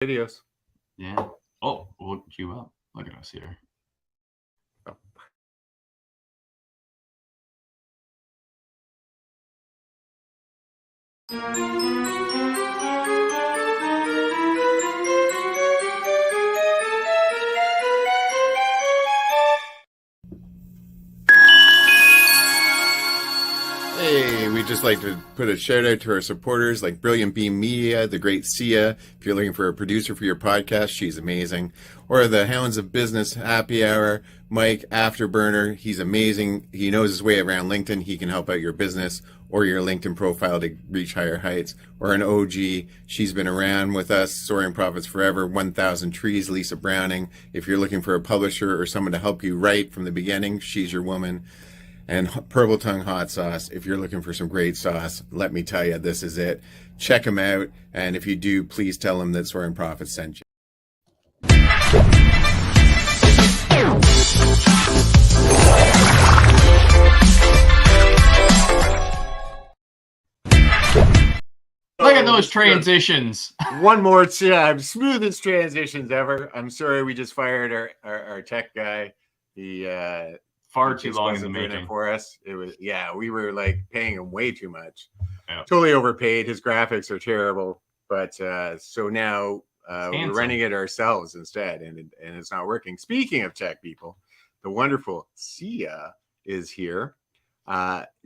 videos. Yeah. Oh, we'll look you up. Look at us here. Oh. Hey, we'd just like to put a shout out to our supporters like Brilliant Beam Media, the great Syya. If you're looking for a producer for your podcast, she's amazing. Or the Hounds of Business Happy Hour, Mike Afterburner. He's amazing. He knows his way around LinkedIn. He can help out your business or your LinkedIn profile to reach higher heights. Or an OG. She's been around with us, Soaring Profits Forever, 1,000 Trees, Lisa Browning. If you're looking for a publisher or someone to help you write from the beginning, she's your woman. And Purple Tongue Hot Sauce. If you're looking for some great sauce, let me tell you, this is it. Check them out. And if you do, please tell them that Soaring Profits sent you. Look at those transitions. One more time. Smoothest transitions ever. I'm sorry we just fired our tech guy. He far too long in the doing making it for us. It was, yeah, we were like paying him way too much. Yeah. Totally overpaid. His graphics are terrible, but so now we're running it ourselves instead, and it's not working. Speaking of tech people, the wonderful Syya is here.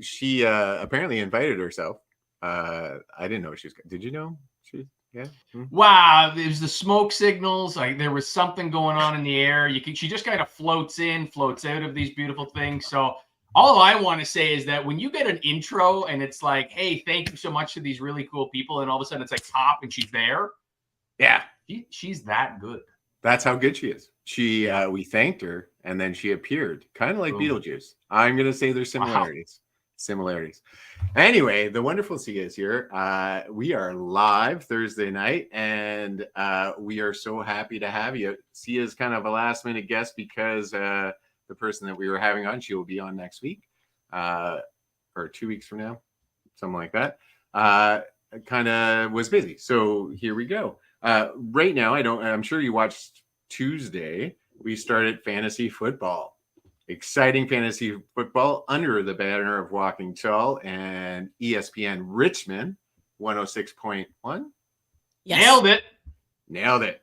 She apparently invited herself. I didn't know she was. Did you know she? Yeah. Wow, there's the smoke signals. Like there was something going on in the air. She just kind of floats in, floats out of these beautiful things. So all I want to say is that when you get an intro and it's like, hey, thank you so much to these really cool people, and all of a sudden it's like pop and she's there. Yeah, she's that good. That's how good she is. She we thanked her and then she appeared, kind of like Beetlejuice. I'm gonna say there's similarities. Wow. Similarities. Anyway, the wonderful Syya is here. We are live Thursday night, and we are so happy to have you. Syya is kind of a last minute guest because the person that we were having on, she will be on next week or 2 weeks from now, something like that. Kind of was busy, so here we go. Right now, I'm sure you watched Tuesday. We started fantasy football. Exciting fantasy football under the banner of Walking Tall and ESPN Richmond 106.1. Yes. Nailed it.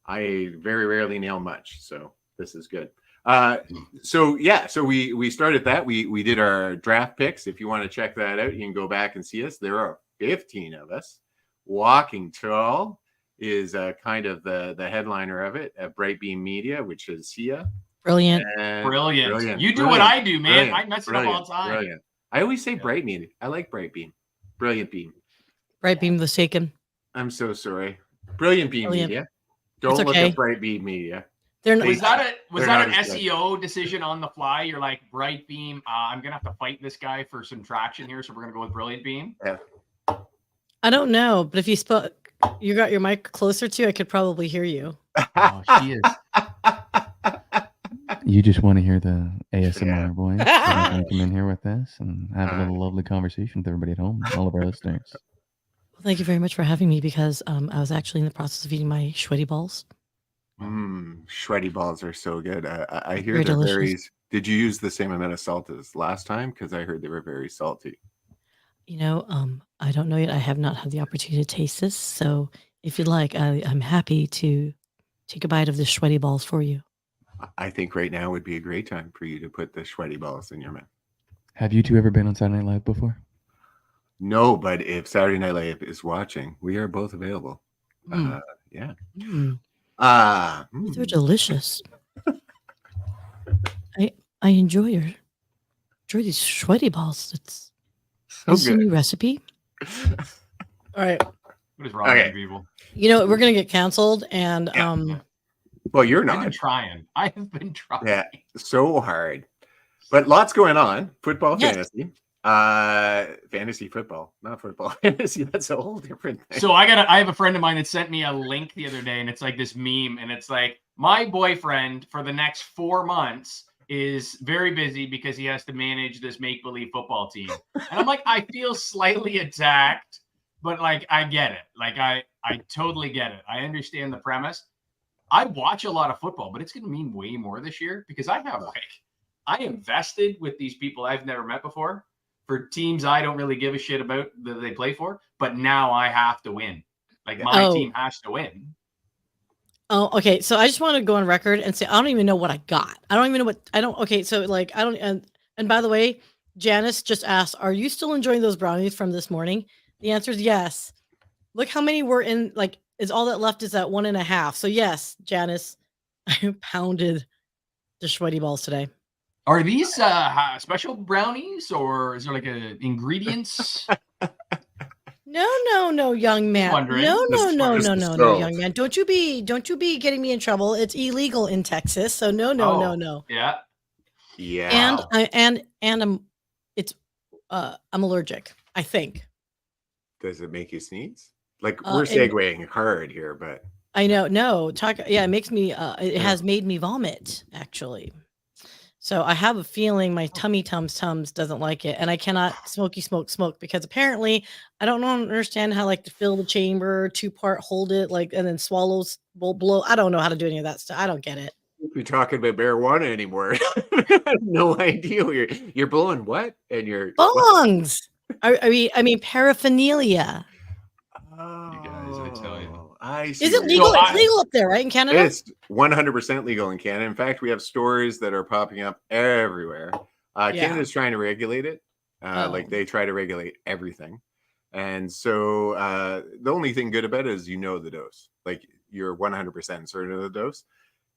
I very rarely nail much, so this is good. So we started that. We did our draft picks. If you want to check that out, you can go back and see us. There are 15 of us. Walking Tall is kind of the headliner of it at Bright Beam Media, which is Syya. Brilliant. You do what I do, man. I mess it up all the time. Brilliant. I always say Bright Beam. I like Bright Beam. Brilliant Beam. Bright Beam was taken. I'm so sorry. Brilliant Beam Media. Don't look at Bright Beam Media. Was that an SEO decision on the fly? You're like, Bright Beam, I'm going to have to fight this guy for some traction here, so we're going to go with Brilliant Beam? Yeah. I don't know, but if you you got your mic closer to, I could probably hear you. Oh, she is. You just want to hear the ASMR voice. Come in here with us and have a little lovely conversation with everybody at home, all of our listeners. Well, thank you very much for having me because I was actually in the process of eating my sweaty balls. Sweaty balls are so good. I hear very they're delicious. very. Did you use the same amount of salt as last time? Because I heard they were very salty. You know, I don't know yet. I have not had the opportunity to taste this. So if you'd like, I'm happy to take a bite of the sweaty balls for you. I think right now would be a great time for you to put the sweaty balls in your mouth. Have you two ever been on Saturday Night Live before? No, but if Saturday Night Live is watching, we are both available. Yeah. They're delicious. I enjoy these sweaty balls. It's so a new recipe. All right. What is wrong with people? You know, we're gonna get canceled, and well, you're not. I have been trying. Yeah, so hard. But lots going on. Football, fantasy. Fantasy football, not football. Fantasy, that's a whole different thing. So I have a friend of mine that sent me a link the other day, and it's like this meme, and it's like, my boyfriend for the next 4 months is very busy because he has to manage this make-believe football team. And I'm like, I feel slightly attacked But like, I get it. Like, I totally get it. I understand the premise. I watch a lot of football, but it's going to mean way more this year because I invested with these people I've never met before for teams I don't really give a shit about that they play for, but now I have to win. Like my team has to win. Oh, okay. So I just want to go on record and say I don't even know what I got. I don't even know what I don't. Okay, so like I don't. And by the way, Janice just asked, "Are you still enjoying those brownies from this morning?" The answer is yes. Look how many were in. Like, is all that left is that 1.5. So yes, Janice, I pounded the sweaty balls today. Are these special brownies or is there like ingredients? No, young man. Wondering. No, young man. Don't you be getting me in trouble. It's illegal in Texas. So no. Yeah. Yeah. And I'm allergic, I think. Does it make you sneeze? Like we're segueing hard here, but I know. No, it makes me it has made me vomit, actually. So I have a feeling my tummy tums doesn't like it, and I cannot smoke because apparently I don't understand how like to fill the chamber, 2-part hold it like and then swallows blow. I don't know how to do any of that stuff. I don't get it. We're talking about marijuana anymore. I have no idea. You're blowing what? And you're bongs. I mean paraphernalia. You guys, I tell you. I see. Is it legal? It's legal up there, right? In Canada? It's 100% legal in Canada. In fact, we have stores that are popping up everywhere. Canada's trying to regulate it. Like they try to regulate everything. And so the only thing good about it is the dose. Like you're 100% certain of the dose.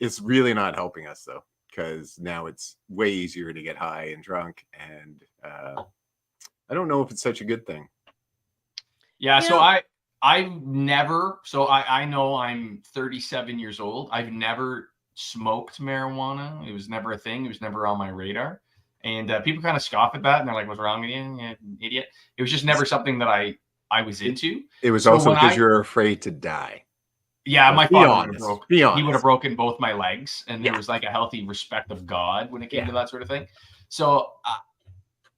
It's really not helping us though, because now it's way easier to get high and drunk. And I don't know if it's such a good thing. Yeah, so I've never, so I know I'm 37 years old. I've never smoked marijuana. It was never a thing. It was never on my radar. And people kind of scoff at that. And they're like, what's wrong with you? You idiot. It was just never something that I was into. It was also because you're afraid to die. Yeah, my father would have broken both my legs. And there was like a healthy respect of God when it came to that sort of thing. So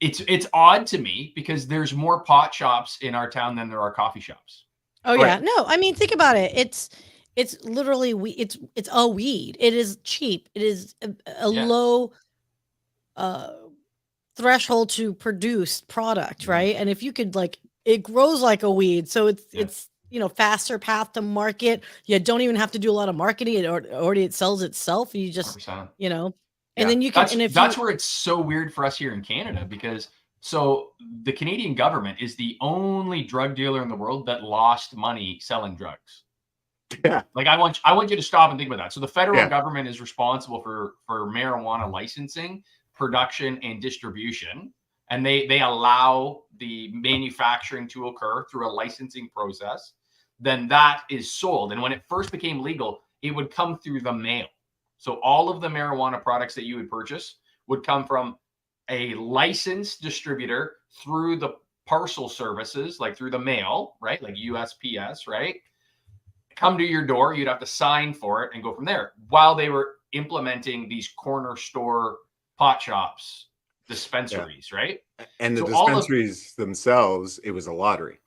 it's odd to me because there's more pot shops in our town than there are coffee shops. Oh yeah, no. I mean, think about it. It's literally it's a weed. It is cheap. It is a low threshold to produce product, right? And if you could it grows like a weed, so it's faster path to market. You don't even have to do a lot of marketing. It already it sells itself. You just 100%. and then you can. That's where it's so weird for us here in Canada because. So the Canadian government is the only drug dealer in the world that lost money selling drugs. Yeah. Like I want you to stop and think about that. So the federal government is responsible for marijuana licensing, production, and distribution. And they allow the manufacturing to occur through a licensing process. Then that is sold. And when it first became legal, it would come through the mail. So all of the marijuana products that you would purchase would come from a licensed distributor through the parcel services, like through the mail, right? Like USPS, right? Come to your door. You'd have to sign for it and go from there while they were implementing these corner store pot shops, dispensaries, right? And the dispensaries themselves, it was a lottery.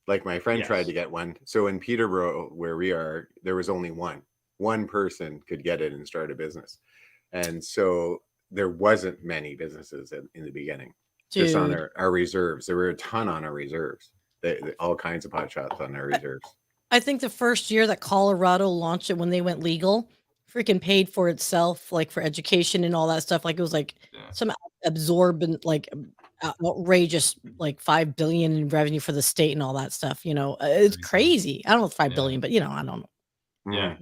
Like my friend tried to get one. So in Peterborough, where we are, there was only one person could get it and start a business. And so there wasn't many businesses in the beginning. Just on our reserves. There were a ton on our reserves. All kinds of pot shops on our reserves. I think the first year that Colorado launched it when they went legal, freaking paid for itself, like for education and all that stuff. Like it was like some absorbent, like outrageous, like $5 billion in revenue for the state and all that stuff. It's crazy. I don't know if 5 billion, but I don't know. Yeah.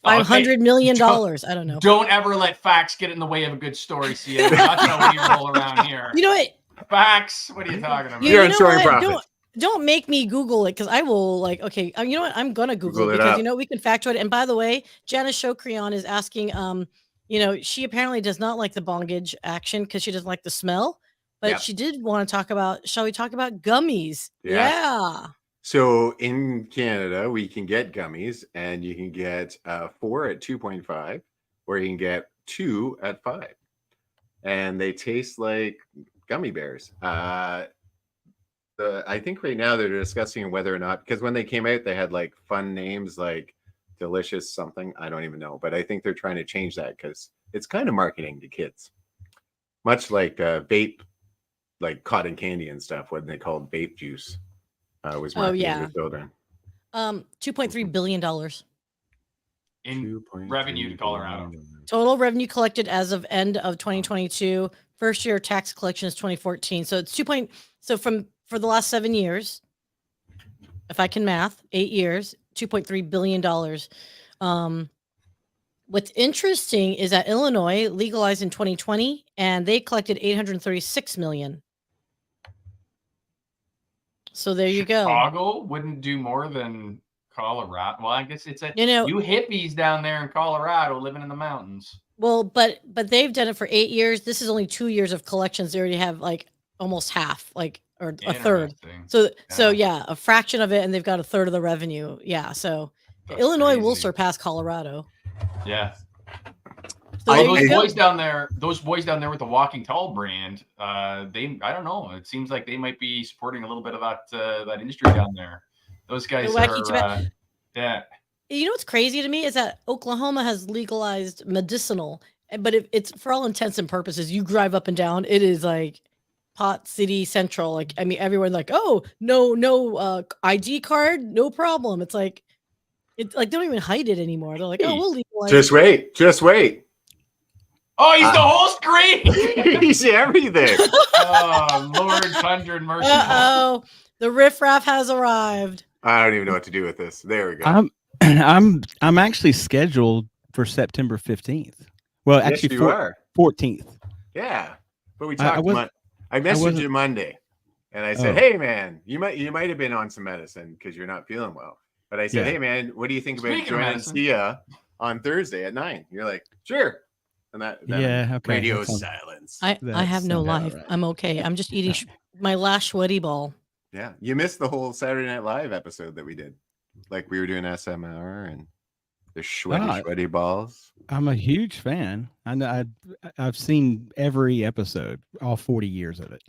$500 million. I don't know. Don't ever let facts get in the way of a good story, Syya. That's how we roll around here. You know what? Facts? What are you talking about? You're on Soaring Profit. Don't make me Google it because I will okay. You know what? I'm gonna Google it because we can factoid it. And by the way, Janice Shokrian is asking. She apparently does not like the bongage action because she doesn't like the smell, but she did want to talk about. Shall we talk about gummies? Yeah. So in Canada, we can get gummies, and you can get 4 at 2.5, or you can get 2 at 5, and they taste like gummy bears. I think right now they're discussing whether or not, because when they came out, they had like fun names like Delicious something. I don't even know, but I think they're trying to change that because it's kind of marketing to kids, much like vape, like cotton candy and stuff. What they called vape juice was marketing to children. $2.3 billion in revenue to Colorado. Total revenue collected as of end of 2022. First year tax collection is 2014. So it's for the last 7 years, if I can math, 8 years, $2.3 billion. What's interesting is that Illinois legalized in 2020 and they collected $836 million. So there you go. Chicago wouldn't do more than Colorado. Well, I guess it's you hippies down there in Colorado living in the mountains. Well, but they've done it for 8 years. This is only 2 years of collections. They already have like almost half, like or a third. So yeah, a fraction of it, and they've got a third of the revenue. Yeah, so that's Illinois crazy. will surpass Colorado. Yeah. So those boys down there with the Walking Tall brand, I don't know. It seems like they might be supporting a little bit of that industry down there. Those guys are, yeah. You know what's crazy to me is that Oklahoma has legalized medicinal, but it's for all intents and purposes, you drive up and down, it is like pot city central. Like, I mean, everyone like, oh, no ID card, no problem. It's like they don't even hide it anymore. They're like, oh, we'll legalize. Just wait. Oh, he's the whole screen. He's everything. Oh, Lord, thunder and mercy. Uh-oh, the riffraff has arrived. I don't even know what to do with this. There we go. I'm actually scheduled for September 15th. Well, yes, actually, you are 14th. Yeah, but we talked. I messaged you Monday, and I said, "Hey, man, you might have been on some medicine because you're not feeling well." But I said, "Hey, man, what do you think about joining Syya on Thursday at 9?" You're like, "Sure." And that radio silence. I have no life. Right. I'm okay. I'm just eating my last sweaty ball. Yeah, you missed the whole Saturday Night Live episode that we did. Like we were doing SMR and the sweaty balls. I'm a huge fan. I know I've seen every episode, all 40 years of it.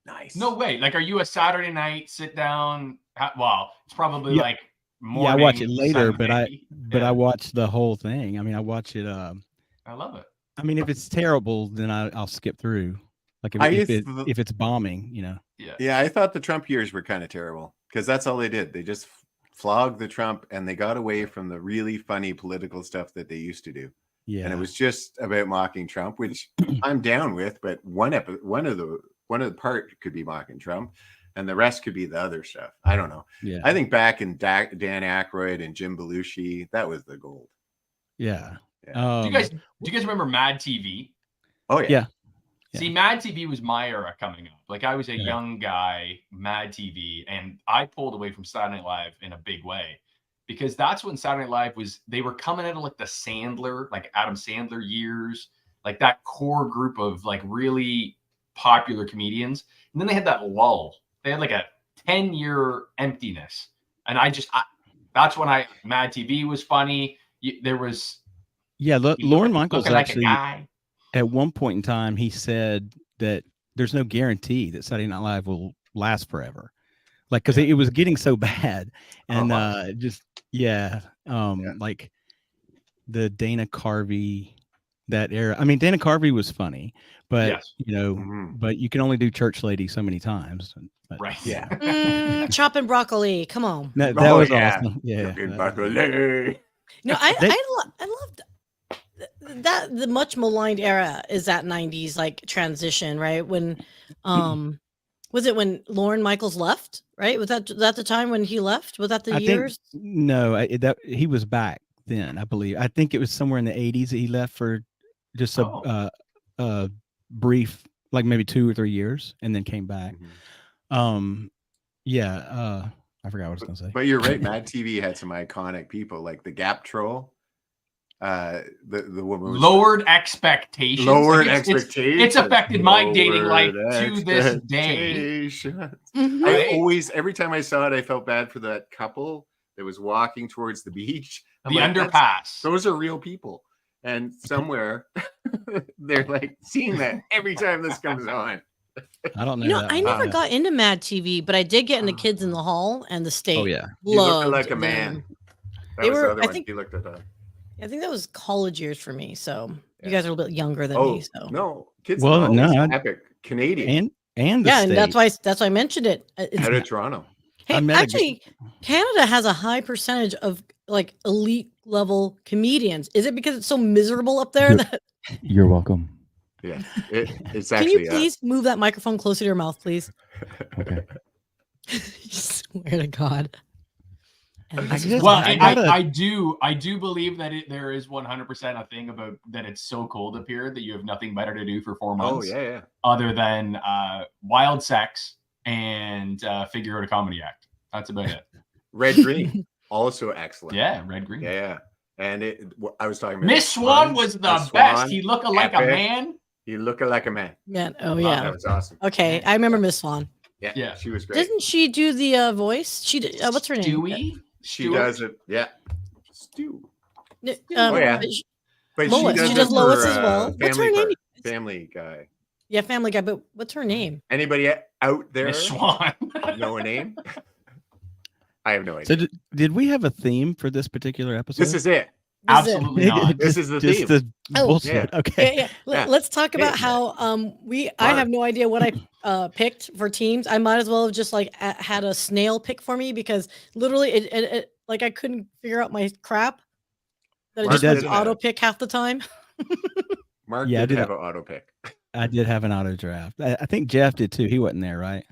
Nice. No way. Like, are you a Saturday night sit down? Well, it's probably like morning. Yeah, I watch it later, Sunday. but I watch the whole thing. I mean, I watch it. I love it. I mean, if it's terrible, then I'll skip through. Like if it's bombing, you know. Yeah, I thought the Trump years were kind of terrible because that's all they did. They just flogged the Trump, and they got away from the really funny political stuff that they used to do. Yeah, and it was just about mocking Trump, which I'm down with. But one of the part could be mocking Trump, and the rest could be the other stuff. I don't know. Yeah, I think back in Dan Aykroyd and Jim Belushi, that was the gold. Yeah. Do you guys remember Mad TV? Oh yeah. See, Mad TV was my era coming up. Like, I was a young guy, Mad TV, and I pulled away from Saturday Night Live in a big way because that's when Saturday Night Live they were coming out of like the Sandler, like Adam Sandler years, like that core group of like really popular comedians. And then they had that lull. They had like a 10-year emptiness. And that's when Mad TV was funny. There was. Yeah, Lorne Michaels actually. Like at one point in time, he said that there's no guarantee that Saturday Night Live will last forever. Like, because it was getting so bad. And like the Dana Carvey, that era. I mean, Dana Carvey was funny, but, but you can only do Church Lady so many times. But, right. Yeah. Chopping broccoli. Come on. That was awesome. Yeah. Broccoli. No, I loved that. The much maligned era is that 90s like transition, right? When was it when Lorne Michaels left, right? Was that the time when he left? Was that the years? No, he was back then, I believe. I think it was somewhere in the 80s that he left for just a brief, like maybe 2 or 3 years, and then came back. I forgot what I was going to say. But you're right. Mad TV had some iconic people like the Gap Troll. The woman was lowered expectations. It's affected my dating life to this day. Every time I saw it, I felt bad for that couple that was walking towards the beach. The underpass. Those are real people, and somewhere they're like seeing that every time this comes on. I don't know. You know, that I one. never Yeah. got into Mad TV, but I did get into Kids in the Hall and the State. Oh yeah. You look Loved like a man. them. That They was were- the other I one. think- You looked at that. I think that was college years for me. So you Yeah. guys are a little bit younger than Oh me. So no, Kids Well, in the Hall no, is epic. Canadian And the yeah, state. and that's why I mentioned it. It's, out of Toronto. hey, I met a actually, Canada has a high percentage of like elite level comedians. Is it because it's so miserable up there You're- that? You're welcome. Yeah, it's Can actually. you please move that microphone closer to your mouth, please? Okay. Swear to God. And I this is guess- Well, why- I do believe that there is 100% a thing about that it's so cold up here that you have nothing better to do for 4 Oh months yeah. other than wild sex and figure out a comedy act. That's about it. Red Green also excellent. Yeah, red green. Yeah. And I was talking about Miss Swan was the best. He looked like a epic. man. He looked like a man. Man, oh Wow, yeah. that was awesome. Okay, I remember Miss Swan. Yeah, she was great. Doesn't she do the voice? She did, what's her name? Stewie? She Stewart? does it. Yeah. Stu. Oh yeah. But But she does it Lois for, as well. What's her name? Family Guy. Yeah, Family Guy. But what's her name? Anybody out there Miss Swan. know a name? I have no idea. So did we have a theme for this particular episode? This is it. This is it. Absolutely not. This is the Just theme. the Oh. bullshit. Okay. Yeah. Yeah. Let's talk about Hey, how I Mark. have no idea what I picked for teams. I might as well have just like had a snail pick for me because literally it like I couldn't figure out my crap. That it Mark just went did to that. auto pick half the time. Mark Yeah, I did did have an auto pick. I did have an auto draft. I think Jeff did too. He wasn't there, right?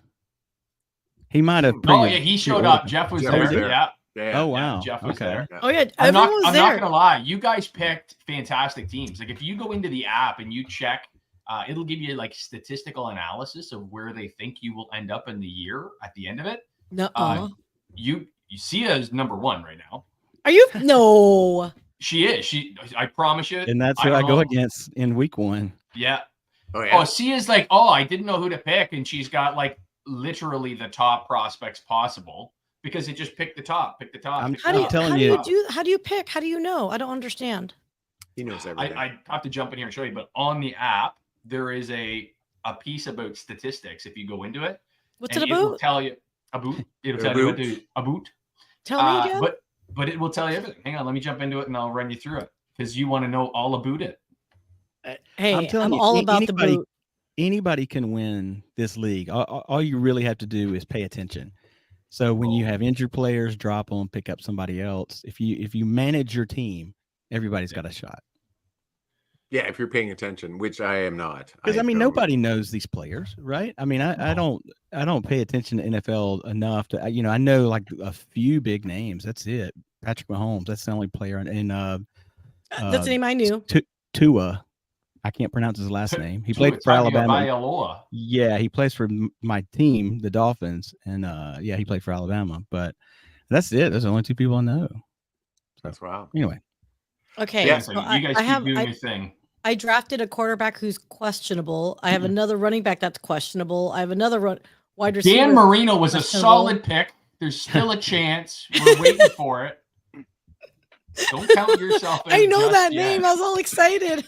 He might have. Oh yeah, he showed up. Jeff was Jeff there. was there. Yeah. Yeah. Oh wow. Jeff was okay. there. Oh yeah, I'm everyone not was I'm there. not gonna lie. You guys picked fantastic teams. Like if you go into the app and you check, it'll give you like statistical analysis of where they think you will end up in the year at the end of it. No, You Syya is number 1 right now. are you? No. She is. I promise you. And that's who I don't go know. against in week 1. Yeah. Oh Oh, yeah. Sya's like, oh, I didn't know who to pick, and she's got like literally the top prospects possible because it just picked the top, pick the top. I'm pick How the do you, top, telling how pick do the you top. do? How do you pick? How do you know? I don't understand. He knows everything. I have to jump in here and show you, but on the app there is a piece about statistics. If you go into it, What's and it will about? tell you about. It'll tell you what to about. Tell me again. But it will tell you everything. Hang on, let me jump into it and I'll run you through it because you want to know all about it. Hey, I'm telling you, all about the anybody- boot. Anybody can win this league. All you really have to do is pay attention. So when you have injured players, drop them, pick up somebody else. If you manage your team, everybody's got a shot. Yeah, if you're paying attention, which I am not. Because I mean, don't. nobody knows these players, right? I mean, I don't pay attention to NFL enough to I know like a few big names. That's it. Patrick Mahomes. That's the only player. And That's the name I knew. Tua. I can't pronounce his last name. He played for Tagovailoa. Alabama. Yeah, he plays for my team, the Dolphins, and yeah, he played for Alabama. But that's it. Those are the only 2 people I know. That's wow. Anyway, Okay, Yeah, So so you guys keep doing your thing. I drafted a quarterback who's questionable. I have another running back that's questionable. I have another wide receiver. Dan Marino was a questionable. solid pick. There's still a chance. We're waiting for it. Don't count yourself out I know just that yet. name. I was all excited.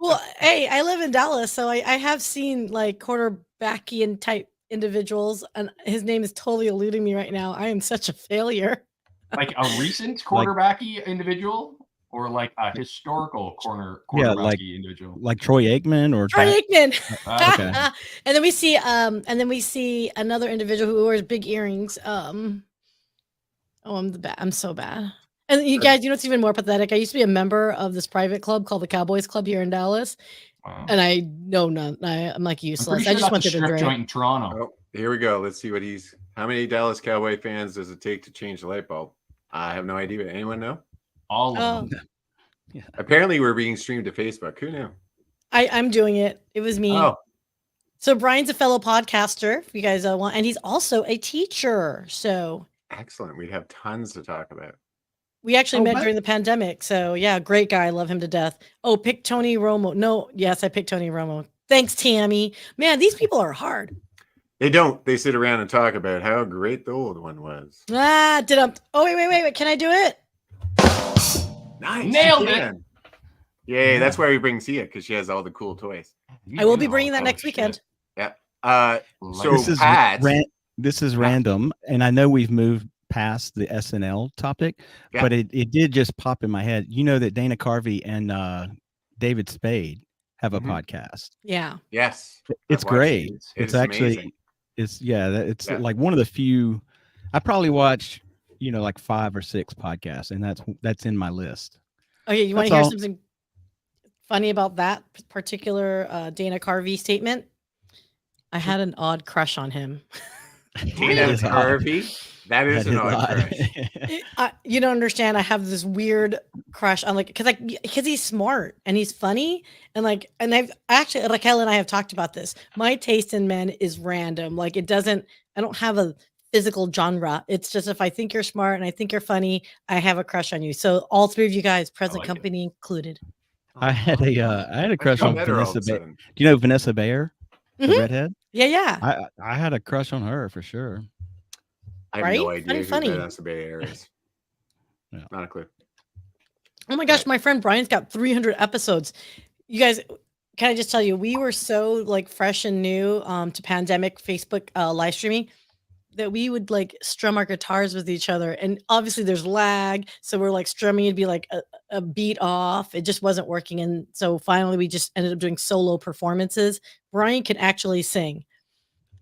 Well, hey, I live in Dallas, so I have seen like quarterbackian type individuals, and his name is totally eluding me right now. I am such a failure. Like a recent quarterbacky individial or like a historical quarterbacky Yeah, like- individual. like Troy Aikman or Troy Aikman. Okay. And then we see another individual who wears big earrings. I'm so bad. And you guys, you know what's even more pathetic? I used to be a member of this private club called the Cowboys Club here in Dallas, Wow. and I know none. I'm like I'm useless. pretty I sure just that's a wanted to strip drink. joint in Toronto. Oh, here we go. Let's see what how many Dallas Cowboy fans does it take to change the light bulb? I have no idea. Anyone know? All Oh. of them. Apparently, we're being streamed to Facebook. Who knew? I'm doing it. It was me. Oh, So Brian's a fellow podcaster, if you guys want, and he's also a teacher. So excellent. We'd have tons to talk about. we actually Oh, met what? during the pandemic. So yeah, great guy. Love him to death. Oh, pick Tony Romo. No, yes, I picked Tony Romo. Thanks, Tammy. Man, these people are hard. They don't. They sit around and talk about how great the old one was. Oh, wait. Can I do it? Nice. Nailed you it. can. Yay, that's why we bring Syya, because she has all the cool toys. I will be bringing that next weekend. Yeah. So this is Pat, this is random, and I know we've moved past the SNL topic, but it did just pop in my head. You know that Dana Carvey and David Spade have a podcast. Yeah. Yes. It's great. It's actually amazing. It's like one of the few. I probably watch, like 5 or 6 podcasts, and that's in my list. Okay, you want to hear something funny about that particular Dana Carvey statement? I had an odd crush on him. Dana Carvey? That is an odd crush. You don't understand. I have this weird crush on because he's smart and he's funny and I've actually, Raquel and I have talked about this. My taste in men is random. I don't have a physical genre. It's just if I think you're smart and I think you're funny, I have a crush on you. So all 3 of you guys, present company included. I had a crush on Vanessa Bayer. Do you know Vanessa Bayer, the redhead? Yeah. I had a crush on her for sure. I have no idea who Vanessa Bayer is. Yeah. Not a clue. Oh my gosh, my friend Brian's got 300 episodes. You guys, can I just tell you, we were so fresh and new to pandemic Facebook live streaming that we would strum our guitars with each other, and obviously there's lag, so we're strumming, it'd be a beat off, it just wasn't working, and so finally we just ended up doing solo performances. Brian can actually sing,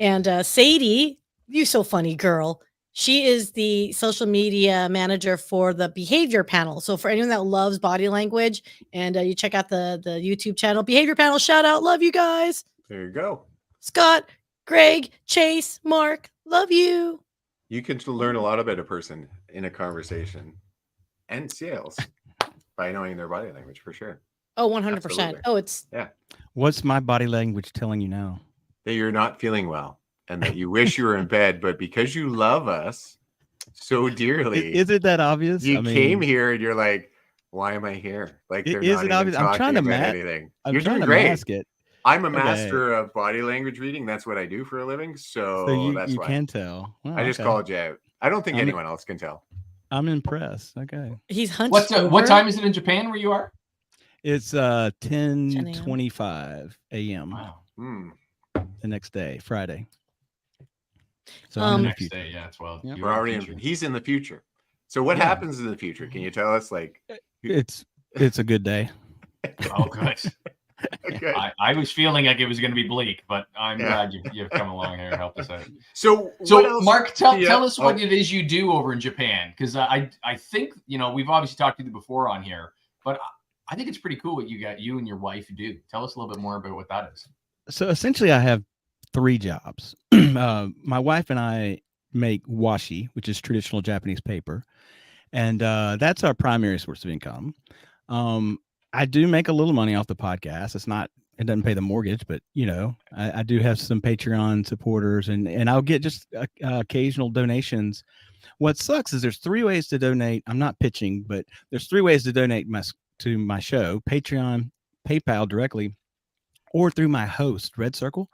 and Sadie, you so funny girl, she is the social media manager for the behavior panel. So for anyone that loves body language, and you check out the YouTube channel behavior panel, shout out, love you guys. There you go. Scott, Greg, Chase, Mark, love you. You can learn a lot about a person in a conversation and sales by knowing their body language, for sure. Oh, 100%. Absolutely. Oh, it's What's my body language telling you now? That you're not feeling well and that you wish you were in bed, but because you love us so dearly, is it that obvious? You came here and you're like, why am I here? They're is not it obvious? I'm trying to mask anything. You're doing great. I'm a master of body language reading. That's what I do for a living. So that's you why. can tell. Oh, I just called you out. I don't think anyone else can tell. I'm impressed. Okay. He's hunched over. What time is it in Japan where you are? It's 10:25 a.m. Wow. The next day, Friday. So the next day, it's well. Yep. We're already he's in the future. So what happens in the future? Can you tell us? It's a good day. Oh, good. Okay. I was feeling like it was going to be bleak, but I'm glad you've come along here and helped us out. So Mark, tell us what it is you do over in Japan, because I think we've obviously talked to you before on here, but I think it's pretty cool what you and your wife do. Tell us a little bit more about what that is. So essentially, I have 3 jobs. My wife and I make washi, which is traditional Japanese paper, and that's our primary source of income. I do make a little money off the podcast. It doesn't pay the mortgage, but I do have some Patreon supporters, and I'll get just occasional donations. What sucks is there's 3 ways to donate. I'm not pitching, but there's 3 ways to donate to my show: Patreon, PayPal directly, or through my host, Red Circle.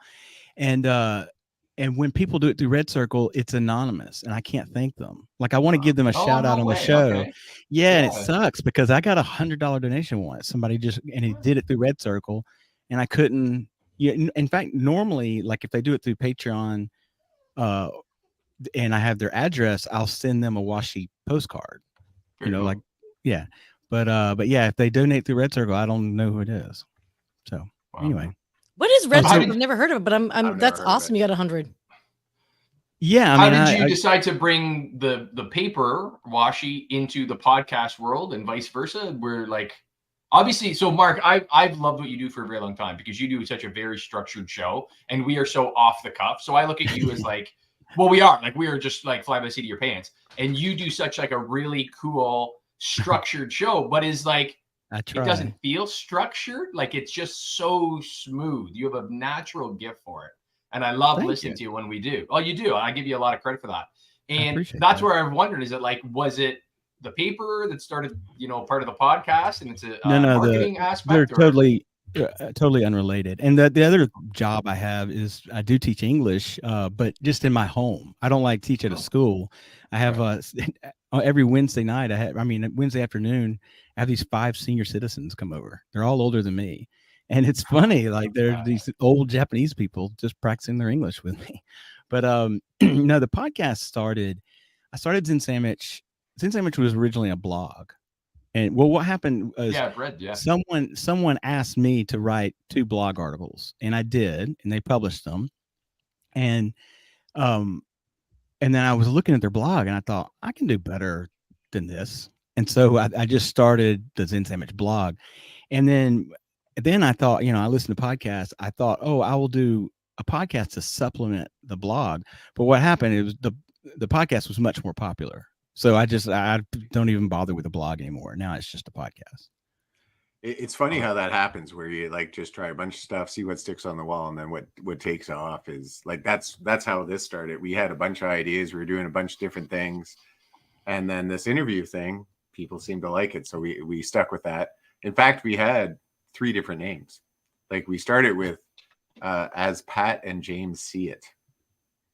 And when people do it through Red Circle, it's anonymous, and I can't thank them. I want to give them a shout out on the show. Okay. Yeah, and it sucks because I got $100 donation once. Somebody and he did it through Red Circle, and I couldn't. In fact, normally, if they do it through Patreon, and I have their address, I'll send them a washi postcard. Very cool. But if they donate through Red Circle, I don't know who it is. So anyway. What is Red Circle? I've never heard of it, but that's awesome. You got 100. Yeah. How did you decide to bring the paper washi into the podcast world and vice versa? We're obviously, so Mark, I've loved what you do for a very long time because you do such a very structured show and we are so off the cuff. So I look at you as well, we are just fly by the seat of your pants, and you do such a really cool structured show, but is it doesn't feel structured. It's just so smooth. You have a natural gift for it. And I love listening to you when we do. Oh, you do. I give you a lot of credit for that. And that's where I'm wondering, is it was it the paper that started, part of the podcast, and it's a marketing aspect? They're totally unrelated. And the other job I have is I do teach English, but just in my home. I don't teach at a school. I have every Wednesday night, Wednesday afternoon, I have these 5 senior citizens come over. They're all older than me. And it's funny, like there are these old Japanese people just practicing their English with me. But no, the podcast started. I started Zen Sandwich. Zen Sandwich was originally a blog, and well, what happened was I've read, someone asked me to write 2 blog articles, and I did, and they published them, and then I was looking at their blog, and I thought I can do better than this, and so I just started the Zen Sandwich blog, and then I thought, I listened to podcasts. I thought, oh, I will do a podcast to supplement the blog. But what happened, it was the podcast was much more popular. So I don't even bother with the blog anymore. Now it's just a podcast. It's funny how that happens, where you like just try a bunch of stuff, see what sticks on the wall, and then what takes off is like that's how this started. We had a bunch of ideas, we were doing a bunch of different things, and then this interview thing, people seemed to like it, so we stuck with that. In fact, we had 3 different names. Like we started with as Pat and James See It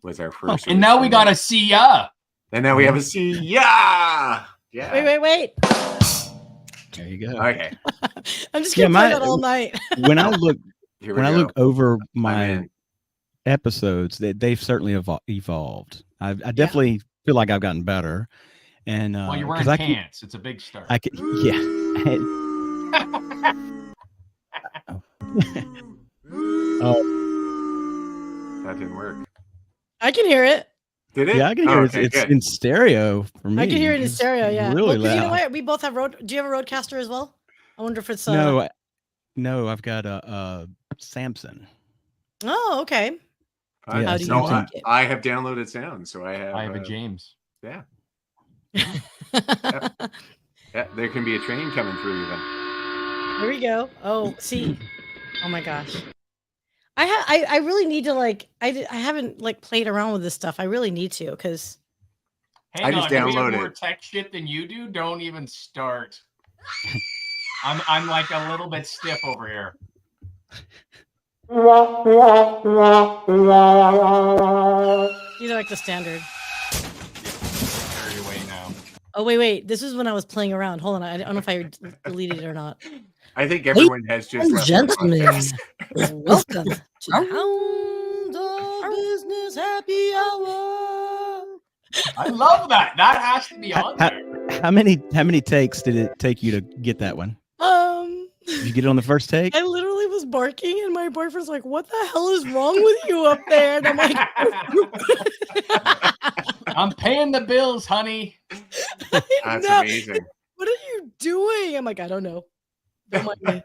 was our first. And now we got a Syya. And now we have a Syya. Yeah. Wait. There you go. Okay. I'm just gonna play that all night. When I look look over my in. episodes, they've certainly evolved. I definitely feel like I've gotten better. And well, you're wearing pants. It's a big start. I can, yeah. Oh, that didn't work. I can hear it. Did it? Yeah, I can hear it. Okay, it's in stereo for me. I can hear it in stereo. Yeah, really loud. You know loud. what? We both have Do you have a Rodecaster as well? I wonder if it's No, I've got a Samson. Oh, okay. Yeah, how do you no, I have downloaded sound, so I have a James. Yeah. Yeah, there can be a train coming through even. Here we go. Oh, see. Oh my gosh. I really need to I haven't played around with this stuff. I really need to because I just downloaded more tech shit than you do. Don't even start. I'm like a little bit stiff over here. These are like the standard. Carry away now. Oh wait. This is when I was playing around. Hold on. I don't know if I deleted it or not. I think everyone has just left. Gentlemen, welcome to Hound of Business Happy Hour. I love that. That has to be on there. How many takes did it take you to get that one? Did you get it on the first take? I literally was barking, and my boyfriend's like, "What the hell is wrong with you up there?" And I'm like, "I'm paying the bills, honey." That's amazing. What are you doing? I'm like, I don't know. Don't mind me.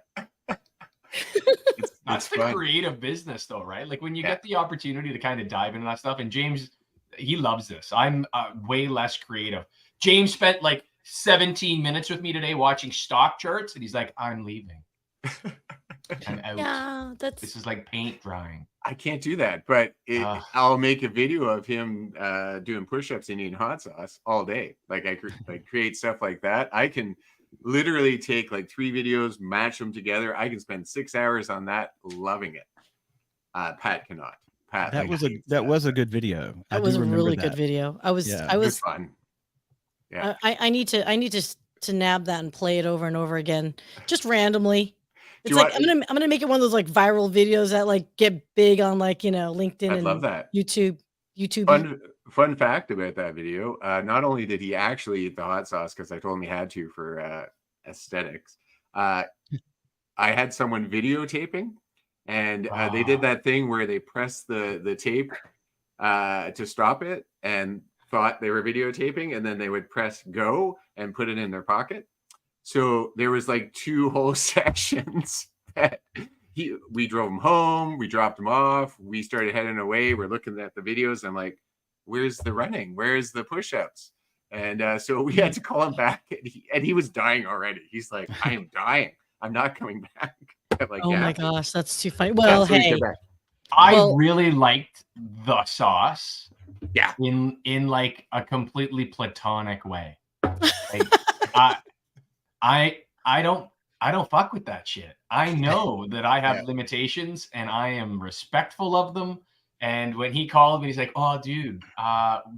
That's the creative business, though, right? Like when you get the opportunity to kind of dive into that stuff. And James, he loves this. I'm way less creative. James spent 17 minutes with me today watching stock charts, and he's like, "I'm leaving. I'm out." Yeah, this is like paint drying. I can't do that, but I'll make a video of him doing push-ups and eating hot sauce all day. I create stuff like that. I can literally take 3 videos, match them together. I can spend 6 hours on that, loving it. Pat cannot. Pat, that was a good video. That was a really good video. I was fun. Yeah. I need to nab that and play it over and over again, just randomly. It's I'm gonna make it one of those viral videos that get big on LinkedIn I and love that. YouTube. Fun fact about that video. Not only did he actually eat the hot sauce because I told him he had to for aesthetics. I had someone videotaping, and they did that thing where they pressed the tape to stop it and thought they were videotaping, and then they would press go and put it in their pocket. So there was 2 whole sections that we drove him home, we dropped him off, we started heading away, we're looking at the videos. I'm like, where's the running? Where's the push-ups? And so we had to call him back, and he was dying already. He's like, I am dying. I'm not coming back. My gosh, that's too funny. Well, hey. I really liked the sauce. Yeah. In a completely platonic way. I don't fuck with that shit. I know that I have limitations, and I am respectful of them. And when he called me, he's like, "Oh, dude,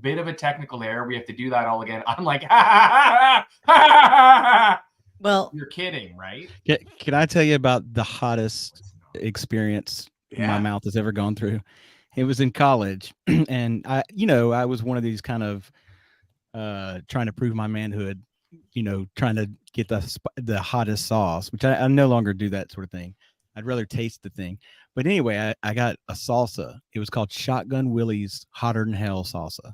bit of a technical error. We have to do that all again." I'm like, ha, ha, ha, ha, ha, ha. Well, You're kidding, right? Can I tell you about the hottest experience my mouth has ever gone through? It was in college, and I was one of these kind of trying to prove my manhood, trying to get the hottest sauce, which I no longer do that sort of thing. I'd rather taste the thing. But anyway, I got a salsa. It was called Shotgun Willie's Hotter Than Hell salsa.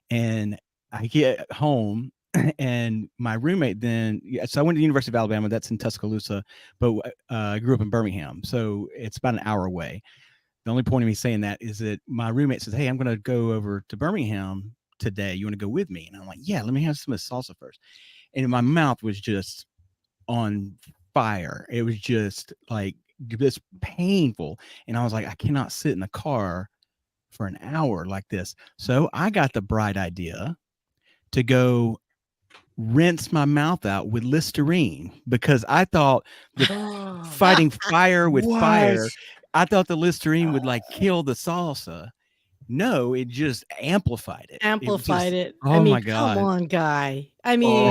And I get home and my roommate so I went to the University of Alabama. That's in Tuscaloosa, but I grew up in Birmingham. So it's about an hour away. The only point of me saying that is that my roommate says, "Hey, I'm going to go over to Birmingham today. You want to go with me?" And I'm like, "Yeah, let me have some of the salsa first." And my mouth was just on fire. It was just like this painful. And I was like, I cannot sit in the car for an hour like this. So I got the bright idea to go rinse my mouth out with Listerine because I thought fighting fire with fire, I thought the Listerine would like kill the salsa. No, it just amplified it. Amplified it. Oh I mean, my God. come on, guy. I mean,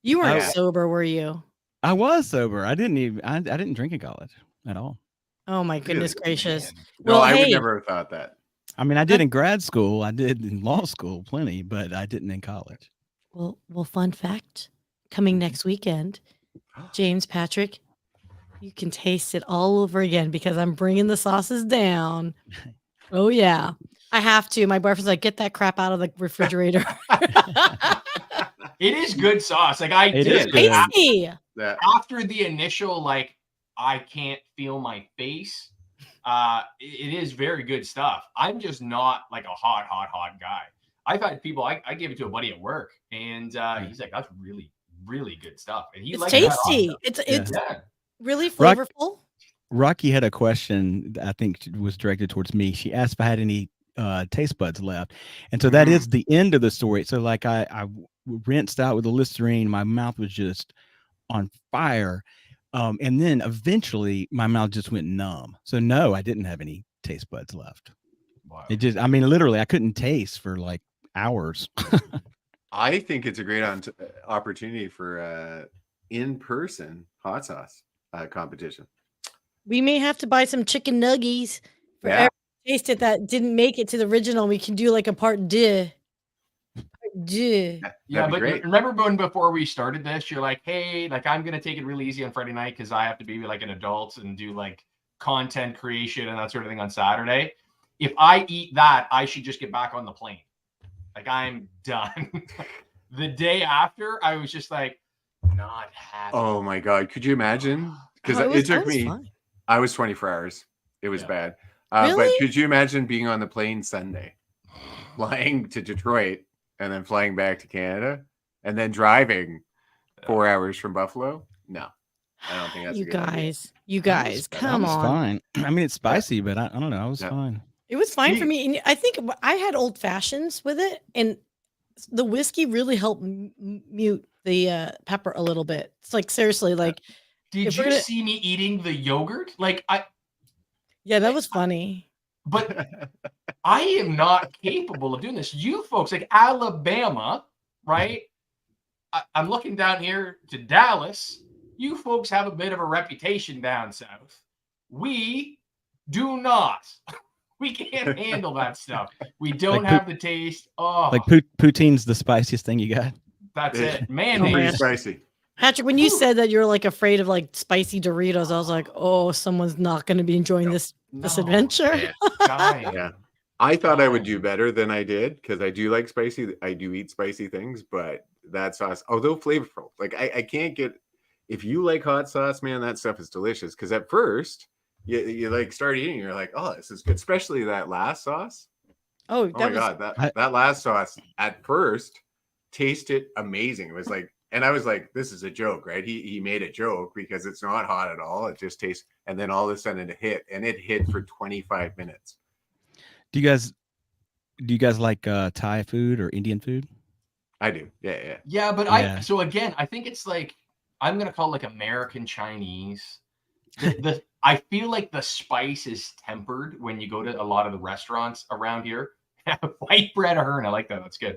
you weren't sober, were you? I was sober. I didn't drink in college at all. Oh my goodness gracious. No, Well, I would hey, never have thought that. I mean, I did in grad school. I did in law school plenty, but I didn't in college. Well, fun fact. Coming next weekend, James Patrick, you can taste it all over again because I'm bringing the sauces down. Oh yeah, I have to. My boyfriend's like, get that crap out of the refrigerator. It is good sauce. Like I did tasty. After the initial, like, I can't feel my face. It is very good stuff. I'm just not like a hot guy. I've had people. I gave it to a buddy at work, and he's like, "That's really, really good stuff." And it's tasty. It's really flavorful. Rocky had a question I think was directed towards me. She asked if I had any taste buds left, and so that is the end of the story. So like I rinsed out with the Listerine. My mouth was just on fire. And then eventually my mouth just went numb. So no, I didn't have any taste buds left. Wow. It just, I mean, literally I couldn't taste for like hours. I think it's a great opportunity for in-person hot sauce competition. We may have to buy some chicken nuggies for every taste it that didn't make it to the original. We can do like a part deux. Yeah, but remember when before we started this, you're like, hey, like I'm gonna take it really easy on Friday night because I have to be like an adult and do like content creation and that sort of thing on Saturday. If I eat that, I should just get back on the plane. Like I'm done. The day after, I was just like not happy. Oh my God, could you imagine? Because it took me. Fun. I was 24 hours. It was bad. Really? But could you imagine being on the plane Sunday, flying to Detroit? And then flying back to Canada and then driving 4 hours from Buffalo. No, I don't think that's you guys, come on. Fine. I mean, it's spicy, but I don't know. I was fine. It was fine for me. And I think I had old fashions with it, and the whiskey really helped mute the pepper a little bit. It's like seriously, like. Did you see me eating the yogurt? Like Yeah, that was funny. But I am not capable of doing this. You folks, like Alabama, right? I'm looking down here to Dallas. You folks have a bit of a reputation down south. We do not. We can't handle that stuff. We don't have the taste. Oh, like poutine's the spiciest thing you got. That's it. Man, pretty spicy. Patrick, when you said that you're like afraid of like spicy Doritos, I was like, oh, someone's not going to be enjoying this adventure. Yeah. I thought I would do better than I did because I do like spicy. I do eat spicy things, but that sauce, although flavorful, like I can't get, if you like hot sauce, man, that stuff is delicious. Because at first you like start eating, you're like, oh, this is good. Especially that last sauce. Oh my God, that last sauce at first tasted amazing. It was like, and I was like, this is a joke, right? He made a joke because it's not hot at all. It just tastes, and then all of a sudden it hit, and it hit for 25 minutes. Do you guys like Thai food or Indian food? I do. Yeah. Yeah, but so again, I think it's like, I'm going to call it like American Chinese. I feel like the spice is tempered when you go to a lot of the restaurants around here. White bread ahern, I like that. That's good.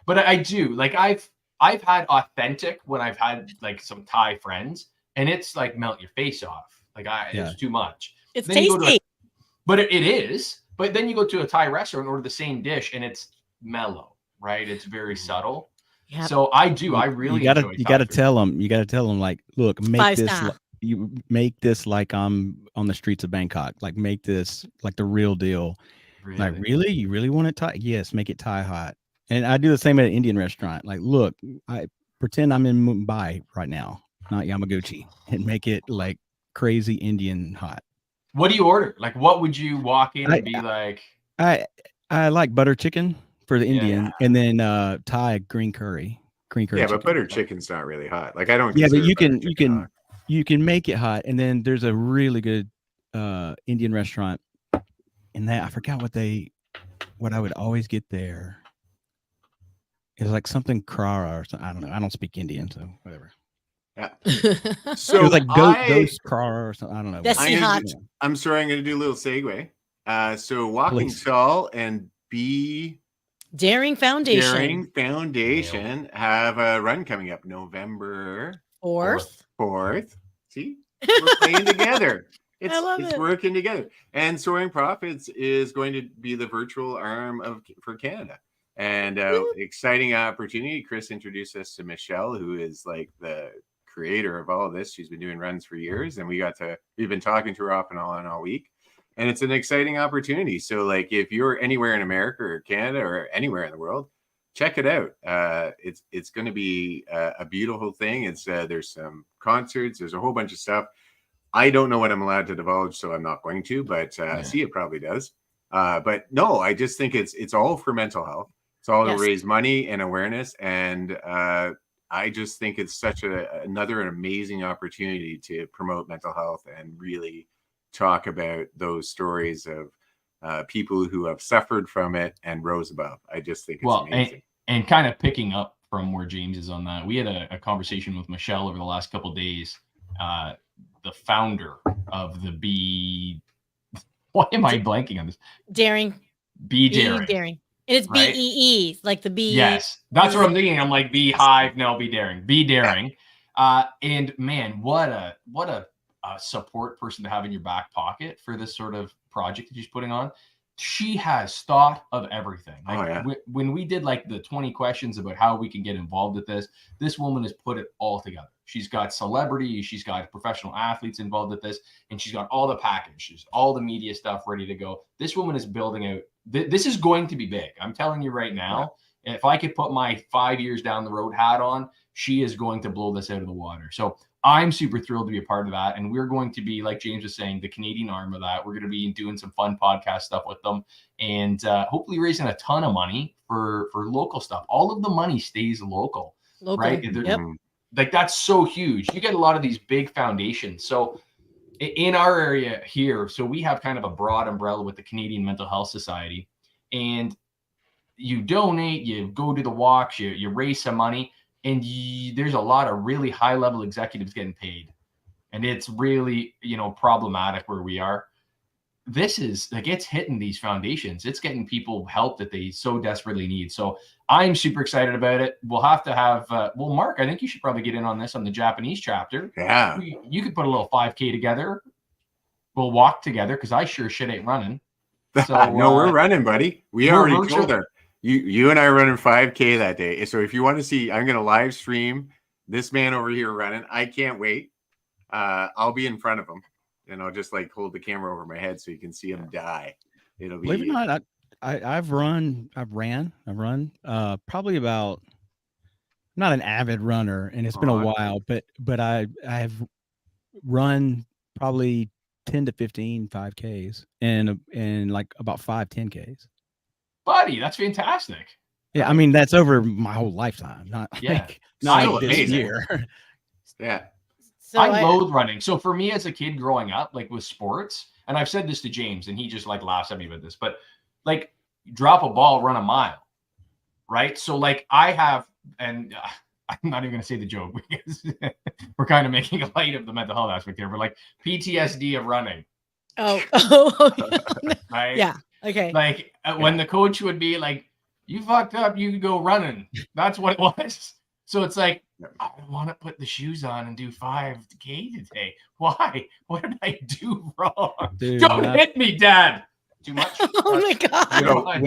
But I do like I've had authentic when I've had like some Thai friends, and it's like melt your face off. Like it's too much. It's then tasty. But it is. But then you go to a Thai restaurant and order the same dish, and it's mellow, right? It's very subtle. Yep. So I really enjoy you gotta tell them like, look, make you make this like I'm on the streets of Bangkok. Like, make this like the real deal. Really? Like, really? You really want it Thai? Yes, make it Thai hot. And I do the same at an Indian restaurant. Like, look, I pretend I'm in Mumbai right now, not Yamaguchi, and make it like crazy Indian hot. What do you order? Like, what would you walk in and be like? I like butter chicken for the Indian, and then Thai green curry. Yeah, chicken. but butter chicken's not really hot. Like, I don't. Yeah, but hot. you can make it hot, and then there's a really good Indian restaurant. And that I forgot what I would always get there. It's like something krara or something. I don't know. I don't speak Indian, so whatever. Yeah. So it was like ghost krara or something. I don't know. I'm sorry. I'm going to do a little segue. So Walking Tall and Daring Foundation have a run coming up November 4th. See, we're playing together. It's working together. And Soaring Profits is going to be the virtual arm for Canada. And exciting opportunity. Chris introduced us to Michelle, who is like the creator of all of this. She's been doing runs for years, and we've been talking to her off and on all week. And it's an exciting opportunity. So like, if you're anywhere in America or Canada or anywhere in the world, check it out. It's going to be a beautiful thing. There's some concerts. There's a whole bunch of stuff. I don't know what I'm allowed to divulge, so I'm not going to, but Syya probably does. But no, I just think it's all for mental health. It's all to raise money and awareness. And I just think it's such another amazing opportunity to promote mental health and really talk about those stories of people who have suffered from it and rose above. I just think it's amazing. And kind of picking up from where James is on that, we had a conversation with Michelle over the last couple of days. The founder of the why am I blanking on this? Daring. Daring. It's right? BEE, like the bee. Yes, that's what I'm thinking. I'm like beehive. No, Be Daring. Be Daring. And man, what a support person to have in your back pocket for this sort of project that she's putting on. She has thought of everything. Like when we did like the 20 questions about how we can get involved with this woman has put it all together. She's got celebrities, she's got professional athletes involved with this, and she's got all the packages, all the media stuff ready to go. This woman is building out. This is going to be big. I'm telling you right now, if I could put my 5 years down the road hat on, she is going to blow this out of the water. So I'm super thrilled to be a part of that. And we're going to be, like James was saying, the Canadian arm of that. We're going to be doing some fun podcast stuff with them and hopefully raising a ton of money for local stuff. All of the money stays local. Right? Yep. Like, that's so huge. You get a lot of these big foundations. So in our area here, so we have kind of a broad umbrella with the Canadian Mental Health Society. And you donate, you go to the walks, you raise some money. And there's a lot of really high-level executives getting paid. And it's really, problematic where we are. This is like, it's hitting these foundations. It's getting people help that they so desperately need. So I'm super excited about it. We'll have to have, Mark, I think you should probably get in on this on the Japanese chapter. Yeah. You could put a little 5K together. We'll walk together because I sure shit ain't running. So, no, we're running, buddy. We already told her. You and I are running 5K that day. So if you want to see, I'm going to live stream this man over here running. I can't wait. I'll be in front of him, and I'll just like hold the camera over my head so you can see him die. It'll be. Believe it or not, I've run probably about. I'm not an avid runner, and it's been a while, but I've run probably 10 to 15 5Ks and like about 5 10Ks. Buddy, that's fantastic. Yeah, I mean, that's over my whole lifetime, not like this year. Yeah. So I loathe running. So for me as a kid growing up, like with sports, and I've said this to James, and he just like laughs at me about this, but like drop a ball, run a mile, right? So like I have, and I'm not even going to say the joke because we're kind of making a light of the mental health aspect here, but like PTSD of running. Right? Yeah. Okay. Like when the coach would be like, "You fucked up, you could go running." That's what it was. So it's like, I want to put the shoes on and do 5K today. Why? What did I do wrong? Dude, Don't hit me, Dad. Too much. Oh my God.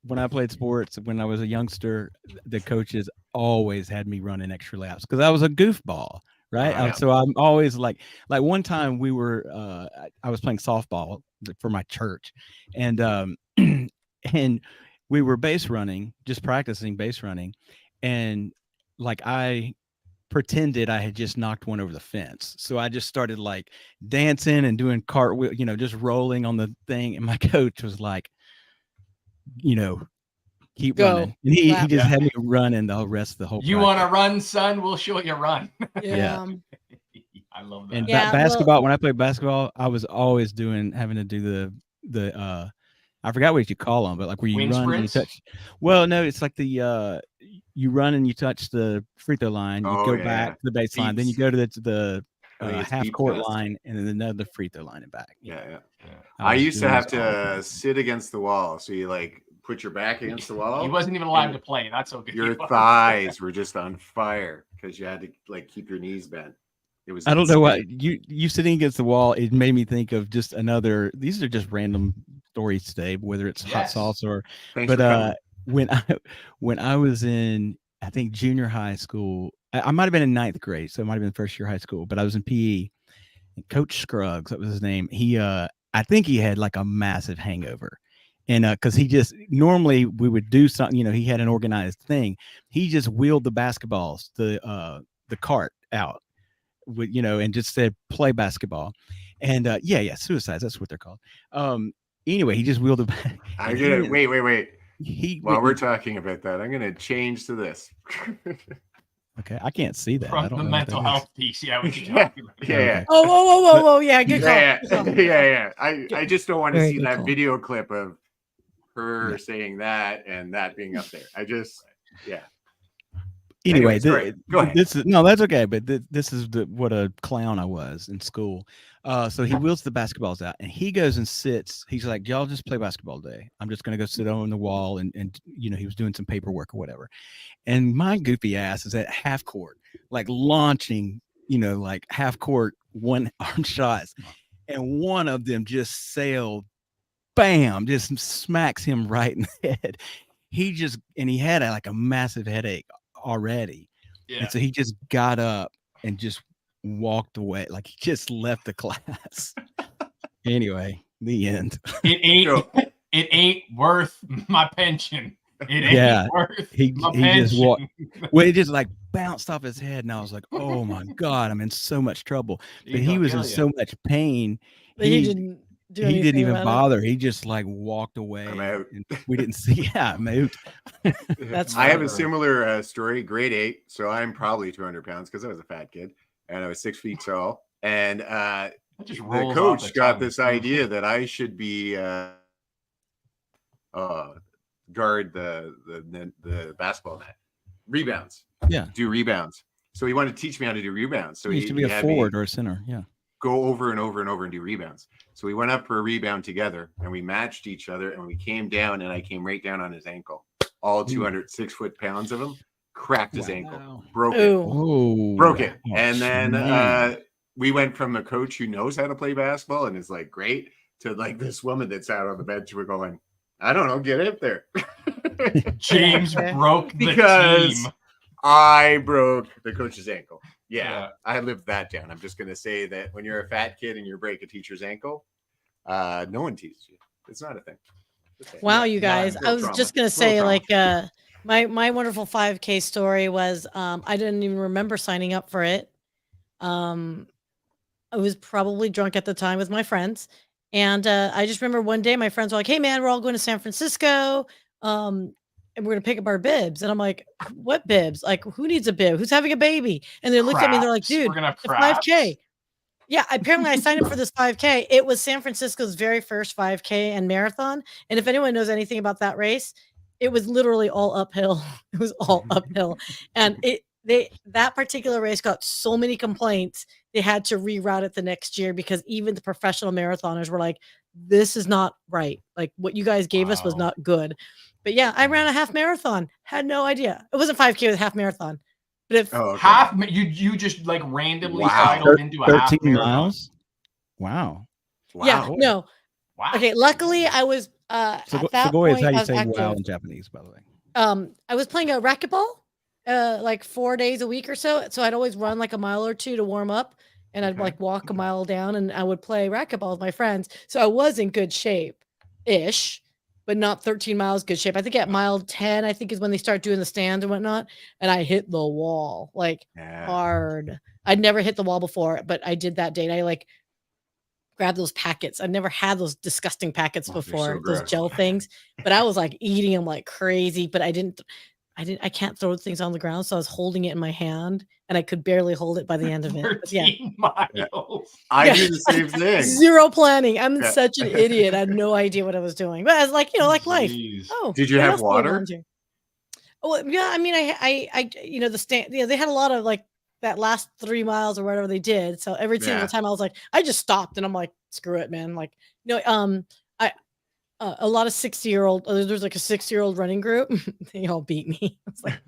When I played sports, when I was a youngster, the coaches always had me running extra laps because I was a goofball, right? Yeah. So I'm always like one time we were, I was playing softball for my church, and and we were base running, just practicing base running, and like I pretended I had just knocked one over the fence. So I just started like dancing and doing cartwheel, just rolling on the thing. And my coach was like, keep Go. running. And he just had me running the rest of the whole. You want to run, son? We'll show you run. Yeah. I love that. And Yeah, basketball, when I played basketball, I was always having to do the I forgot what you call them, but like where you Wind run and you sprints? touch. Well, no, it's like the you run and you touch the free throw line, you go back to the baseline, then you go to the half court line, and then another free throw line and back. Yeah. I used to have to sit against the wall, so you like put your back against the wall. He wasn't even allowed to play. That's so good. Your thighs were just on fire because you had to like keep your knees bent. It was. I don't know what you sitting against the wall. It made me think of just another. These are just random stories today, whether it's hot sauce or. Thanks when I was in, I think junior high school, I might have been in 9th grade, so it might have been first year high school. But I was in PE, and Coach Scruggs, that was his name. He, I think he had like a massive hangover. And because he just normally we would do something, he had an organized thing. He just wheeled the basketballs, the cart out. And just said play basketball, and suicides, that's what they're called. Anyway, he just wheeled it back. I get it. Wait. While we're talking about that, I'm gonna change to this. Okay, I can't see that. From the mental health piece, what you talking about? Yeah. Oh, whoa, yeah, good call. Yeah. I just don't want to see that video clip of her saying that and that being up there. Anyway, go ahead. That's okay. But this is what a clown I was in school. So he wheels the basketballs out and he goes and sits. He's like, y'all just play basketball today. I'm just going to go sit on the wall. And he was doing some paperwork or whatever. And my goofy ass is at half court, like launching, like half court, one arm shots. And one of them just sailed, bam, just smacks him right in the head. He had like a massive headache already. Yeah. And so he just got up and just walked away. Like he just left the class. Anyway, the end. It ain't worth my pension. It ain't worth my pension. Just walked. Well, it just like bounced off his head, and I was like, "Oh my God, I'm in so much trouble." But he was in so much pain. He didn't do anything. He didn't even bother. He just like walked away. I'm out. We didn't see. Yeah, I'm out. That's. I have a similar story. Grade 8, so I'm probably 200 pounds because I was a fat kid and I was 6 feet tall. And the coach got this idea that I should be guard the basketball net, rebounds. Yeah, do rebounds. So he wanted to teach me how to do rebounds. So he used to be a forward or a center. Yeah, go over and over and over and do rebounds. So we went up for a rebound together and we matched each other and we came down and I came right down on his ankle. All 206 foot-pounds of him, cracked his ankle, broke it. And then we went from a coach who knows how to play basketball and is like great to like this woman that's out on the bench. We're going, I don't know, get up there. James broke the team. I broke the coach's ankle. Yeah, I lived that down. I'm just going to say that when you're a fat kid and you break a teacher's ankle, no one teases you. It's not a thing. Wow, you guys. I was just going to say, like, my wonderful 5K story was I didn't even remember signing up for it. I was probably drunk at the time with my friends. And I just remember one day my friends were like, hey, man, we're all going to San Francisco. And we're going to pick up our bibs. And I'm like, what bibs? Like, who needs a bib? Who's having a baby? And they looked at me and they're like, dude, the 5K. Yeah, apparently I signed up for this 5K. It was San Francisco's very first 5K and marathon. And if anyone knows anything about that race, it was literally all uphill. It was all uphill. And that particular race got so many complaints, they had to reroute it the next year because even the professional marathoners were like, this is not right. Like what you guys gave us was not good. But yeah, I ran a half marathon. Had no idea. It wasn't 5K, it was half marathon. But if you just like randomly Wow. sidled into a 13 half marathon. miles. Wow. Yeah, no. Wow. Okay, luckily I was at that Sugoi is point how I you was say active. wow in Japanese, by the way. I was playing a racquetball like 4 days a week or so. So I'd always run like a mile or two to warm up, and I'd like walk a mile down, and I would play racquetball with my friends. So I was in good shape-ish, but not 13 miles good shape. I think at mile 10, I think is when they start doing the stands and whatnot, and I hit the wall like hard. I'd never hit the wall before, but I did that day. And I like grab those packets. I never had those disgusting packets before, so those gross. gel things, but I was like eating them like crazy, but I can't throw things on the ground. So I was holding it in my hand and I could barely hold it by the end of it. But yeah. 13 miles. I do the same thing. Zero planning. I'm such an idiot. I had no idea what I was doing, but I was like, like life. Oh, did you have water? Oh yeah. I mean, I the stand, they had a lot of like that last 3 miles or whatever they did. So every single time I was like, I just stopped and I'm like, screw it, man. Like, a lot of 60-year-old, there's like a 60-year-old running group. They all beat me. It's like,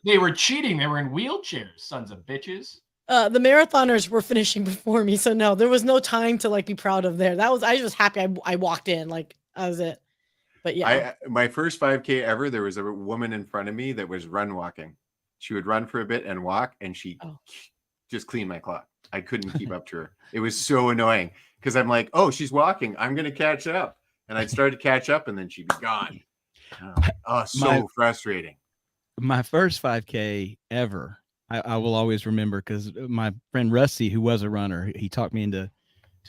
they were cheating. They were in wheelchairs, sons of bitches. The marathoners were finishing before me. So no, there was no time to like be proud of there. I was just happy I walked in, like that was it. But yeah, my first 5K ever, there was a woman in front of me that was run walking. She would run for a bit and walk, and she just cleaned my clock. I couldn't keep up to her. It was so annoying because I'm like, oh, she's walking. I'm going to catch up. And I'd start to catch up, and then she'd be gone. So frustrating. My first 5K ever, I will always remember because my friend Rusty, who was a runner, he talked me into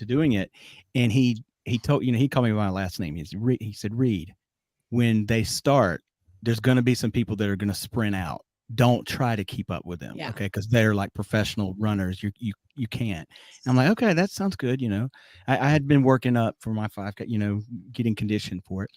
doing it. And he told, he called me by my last name. He said, Reed, when they start, there's going to be some people that are going to sprint out. Don't try to keep up with them. Yeah. Okay. Cause they're like professional runners. You can't. And I'm like, okay, that sounds good. I had been working up for my 5K, getting conditioned for it.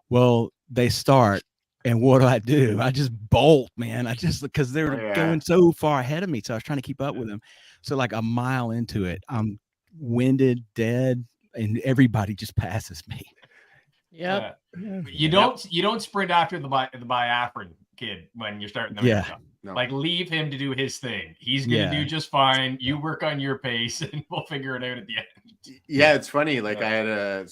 Well, they start, and what do? I just bolt, man. because they're going so far ahead of me. So I was trying to keep up with them. So like a mile into it, I'm winded, dead, and everybody just passes me. Yep. You don't sprint after the biafran kid when you're starting the marathon. No. Like leave him to do his thing. He's gonna do just fine. You work on your pace, and we'll figure it out at the end. Yeah, it's funny. Like I have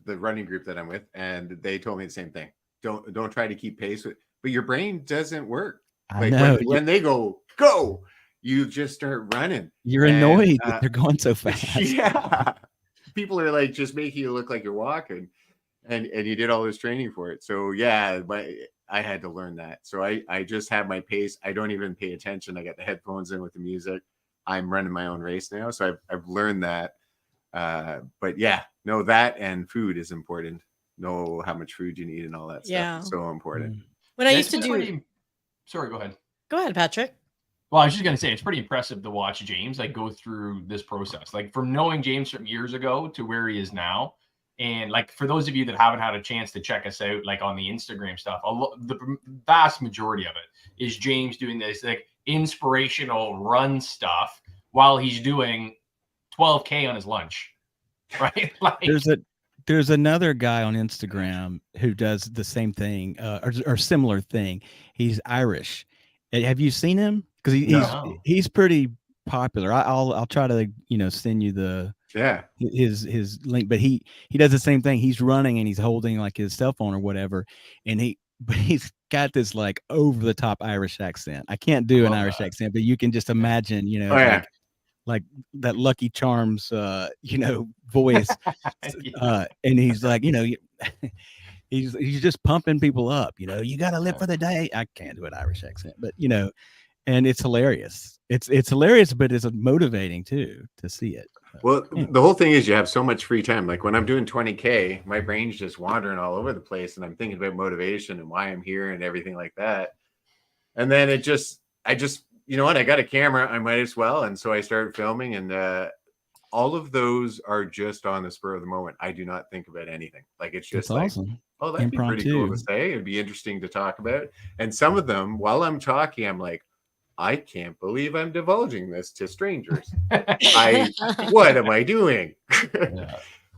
the running group that I'm with, and they told me the same thing. Don't try to keep pace with, but your brain doesn't work. Like when they go, you just start running. You're annoyed that they're going so fast. Yeah. People are like just making you look like you're walking, and you did all this training for it. So yeah, I had to learn that. So I just have my pace. I don't even pay attention. I got the headphones in with the music. I'm running my own race now. So I've learned that. But yeah, no, that and food is important. Know how much food you need and all that stuff. Yeah. It's so important. When I used to do sorry, go ahead. Go ahead, Patrick. Well, I was just going to say, it's pretty impressive to watch James like go through this process, like from knowing James from years ago to where he is now. And like, for those of you that haven't had a chance to check us out, like on the Instagram stuff, the vast majority of it is James doing this like inspirational run stuff while he's doing 12K on his lunch, right? Like, there's another guy on Instagram who does the same thing or similar thing. He's Irish. Have you seen him? Because he's pretty popular. I'll try to send you his link, but he does the same thing. He's running and he's holding like his cell phone or whatever, and he's got this like over the top Irish accent. I can't do an Irish accent, but you can just imagine, like that Lucky Charms voice. And he's like, he's just pumping people up, you got to live for the day. I can't do an Irish accent, but and it's hilarious. It's hilarious, but it's motivating too to see it. Well, the whole thing is you have so much free time. Like when I'm doing 20K, my brain's just wandering all over the place, and I'm thinking about motivation and why I'm here and everything like that. And then I just, you know what? I got a camera. I might as well. And so I started filming, and all of those are just on the spur of the moment. I do not think about anything. Like it's just like, awesome. Oh, that'd be pretty cool to say. It'd be interesting to talk about. And some of them, while I'm talking, I'm like, I can't believe I'm divulging this to strangers. What am I doing?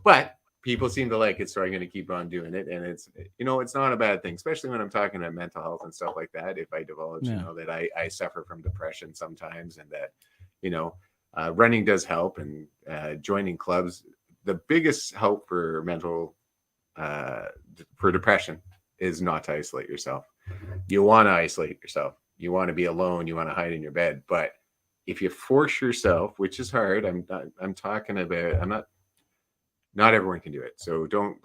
But people seem to like it, so I'm going to keep on doing it. And it's, it's not a bad thing, especially when I'm talking about mental health and stuff like that. If I divulge, that I suffer from depression sometimes, and that, running does help, and joining clubs. The biggest help for for depression is not to isolate yourself. You want to isolate yourself. You want to be alone. You want to hide in your bed. But if you force yourself, which is hard, I'm talking about, not everyone can do it. So don't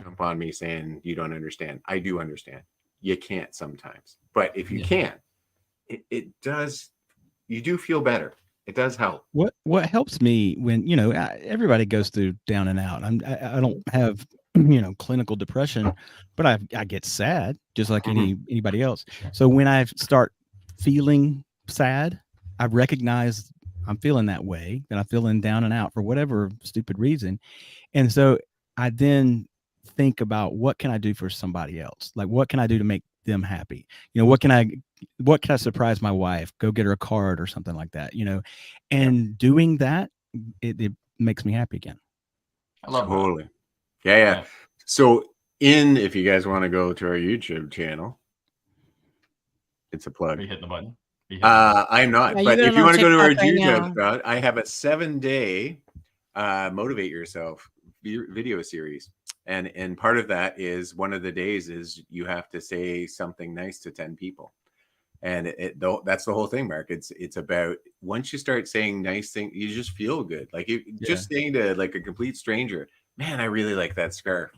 jump on me saying you don't understand. I do understand. You can't sometimes, but if you can, it does, you do feel better. It does help. What helps me when, everybody goes through down and out. I don't have, clinical depression, but I get sad just like anybody else. So when I start feeling sad, I recognize I'm feeling that way, that I'm feeling down and out for whatever stupid reason. And so I then think about, what can I do for somebody else? Like, what can I do to make them happy? What can I surprise my wife? Go get her a card or something like that, and doing that, it makes me happy again. I love totally. Yeah. So if you guys want to go to our YouTube channel, it's a plug. Are you hitting the button? I'm not, but if you want to go to our YouTube account, I have a 7-day motivate yourself video series, and part of that is, one of the days is you have to say something nice to 10 people, and that's the whole thing, Mark. It's about, once you start saying nice things, you just feel good. Like just saying to a complete stranger, man, I really like that scarf,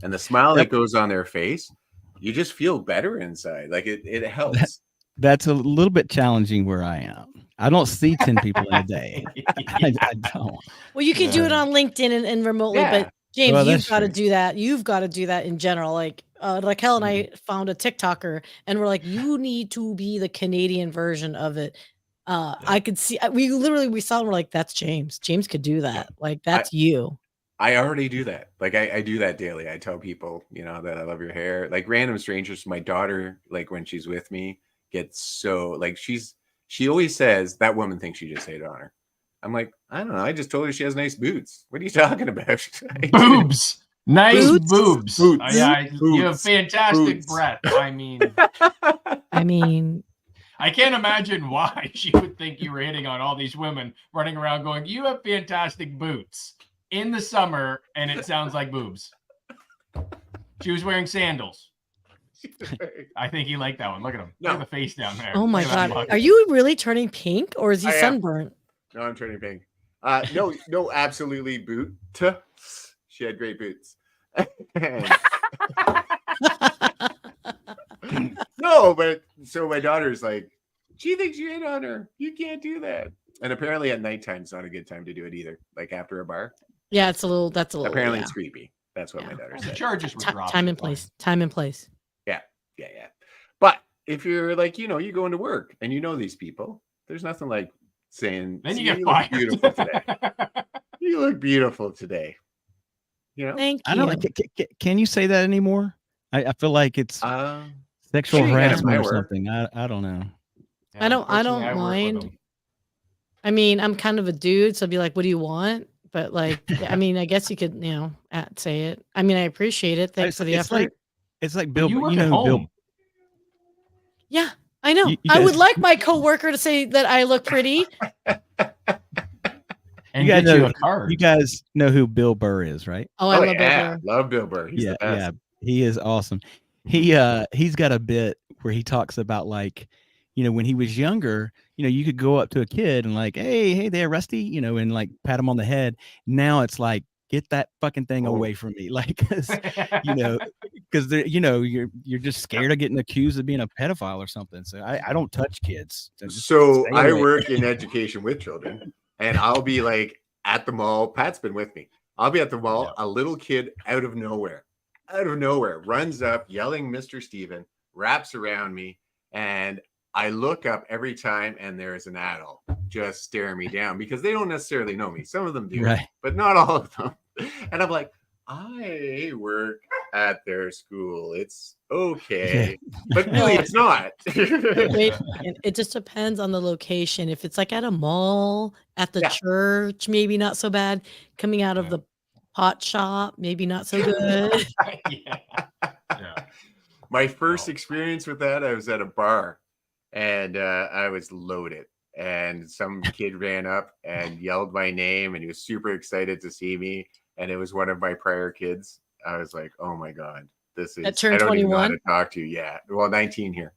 and the smile that goes on their face, you just feel better inside. Like it helps. That's a little bit challenging where I am. I don't see 10 people in a day. I don't. Well, you can do it on LinkedIn and remotely, but James, you've got to do that. You've got to do that in general. Like Raquel and I found a TikToker, and we're like, you need to be the Canadian version of it. I could see, we saw, and we're like, that's James. James could do that. Like, that's you. I already do that. Like I do that daily. I tell people, that I love your hair. Like random strangers. My daughter, when she's with me, gets so she always says, that woman thinks she just hated on her. I'm like, I don't know. I just told her she has nice boots. What are you talking about? Boobs. Nice boobs. Boots. You have fantastic breath. I mean, I can't imagine why she would think you were hitting on all these women running around going, you have fantastic boots in the summer, and it sounds like boobs. She was wearing sandals. I think he liked that one. Look at him. Look at the face down there. Oh my God. Are you really turning pink, or is he sunburnt? No, I'm turning pink. No, absolutely boot. She had great boots. No, but so my daughter's like, she thinks you hit on her. You can't do that. And apparently at nighttime, it's not a good time to do it either. Like after a bar. Yeah, that's a little. Apparently it's creepy. That's what my daughter said. The charges were dropped. Time and place. Time and place. Yeah. But if you're you go into work and these people, there's nothing like saying, then you get fired. Beautiful today. You look beautiful today. Thank you. I don't. Can you say that anymore? I feel like it's sexual harassment or something. I don't know. I don't mind. I mean, I'm kind of a dude, so I'd be like, what do you want? But I mean, I guess you could, say it. I mean, I appreciate it. Thanks for the effort. It's like Bill. Bill. Yeah, I know. I would like my coworker to say that I look pretty. And you get you a card. You guys know who Bill Burr is, right? Oh, I love Bill Burr. Love Bill Burr. He's the best. Yeah, he is awesome. He's got a bit where he talks about when he was younger, you could go up to a kid and hey there, Rusty, and pat him on the head. Now it's like, get that fucking thing away from me. Because you're just scared of getting accused of being a pedophile or something. So I don't touch kids. So I work in education with children, and I'll be at the mall. Pat's been with me. I'll be at the mall. A little kid out of nowhere runs up yelling, Mr. Steven, wraps around me, and I look up every time, and there's an adult just staring me down because they don't necessarily know me. Some of them do, but not all of them. And I'm like, I work at their school. It's okay. But really, it's not. It just depends on the location. If it's at a mall, at the church, maybe not so bad. Coming out of the hot shop, maybe not so good. Yeah. My first experience with that, I was at a bar, and I was loaded. And some kid ran up and yelled my name, and he was super excited to see me. And it was one of my prior kids. I was like, "Oh my god, this is." That turned I don't even know how 21? to talk to you. Yeah, well, 19 here.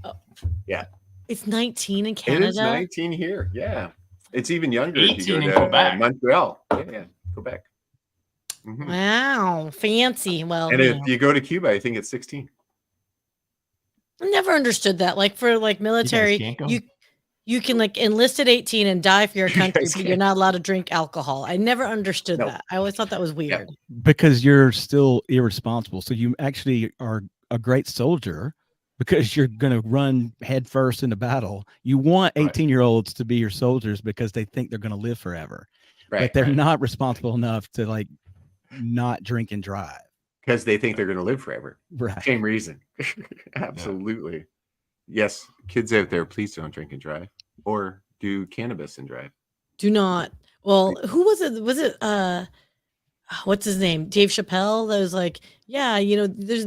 Oh. Yeah, It's 19 in Canada. it is 19 here. Yeah, it's even younger if 18 you in go to Quebec. Montreal. Yeah, Quebec. Mhm. Wow, fancy. Well, And you if know. you go to Cuba, I think it's 16. I never understood that. Like for like military, can't go? you can like enlist at 18 and die for your You country, guys but you're can't. not allowed to drink alcohol. I never understood No. that. I always thought that was Yeah. weird. Because you're still irresponsible. So you actually are a great soldier because you're going to run headfirst into battle. You want Right. 18-year-olds to be your soldiers because they think they're going to live forever. Right. But they're not responsible enough to like not drink and drive. Because they think they're going to live forever. Right. Same reason. Absolutely. Yes, kids out there, please don't drink and drive, or do cannabis and drive. Do not. Well, who was it? Was it what's his name? Dave Chappelle. That was like, yeah, you know, there's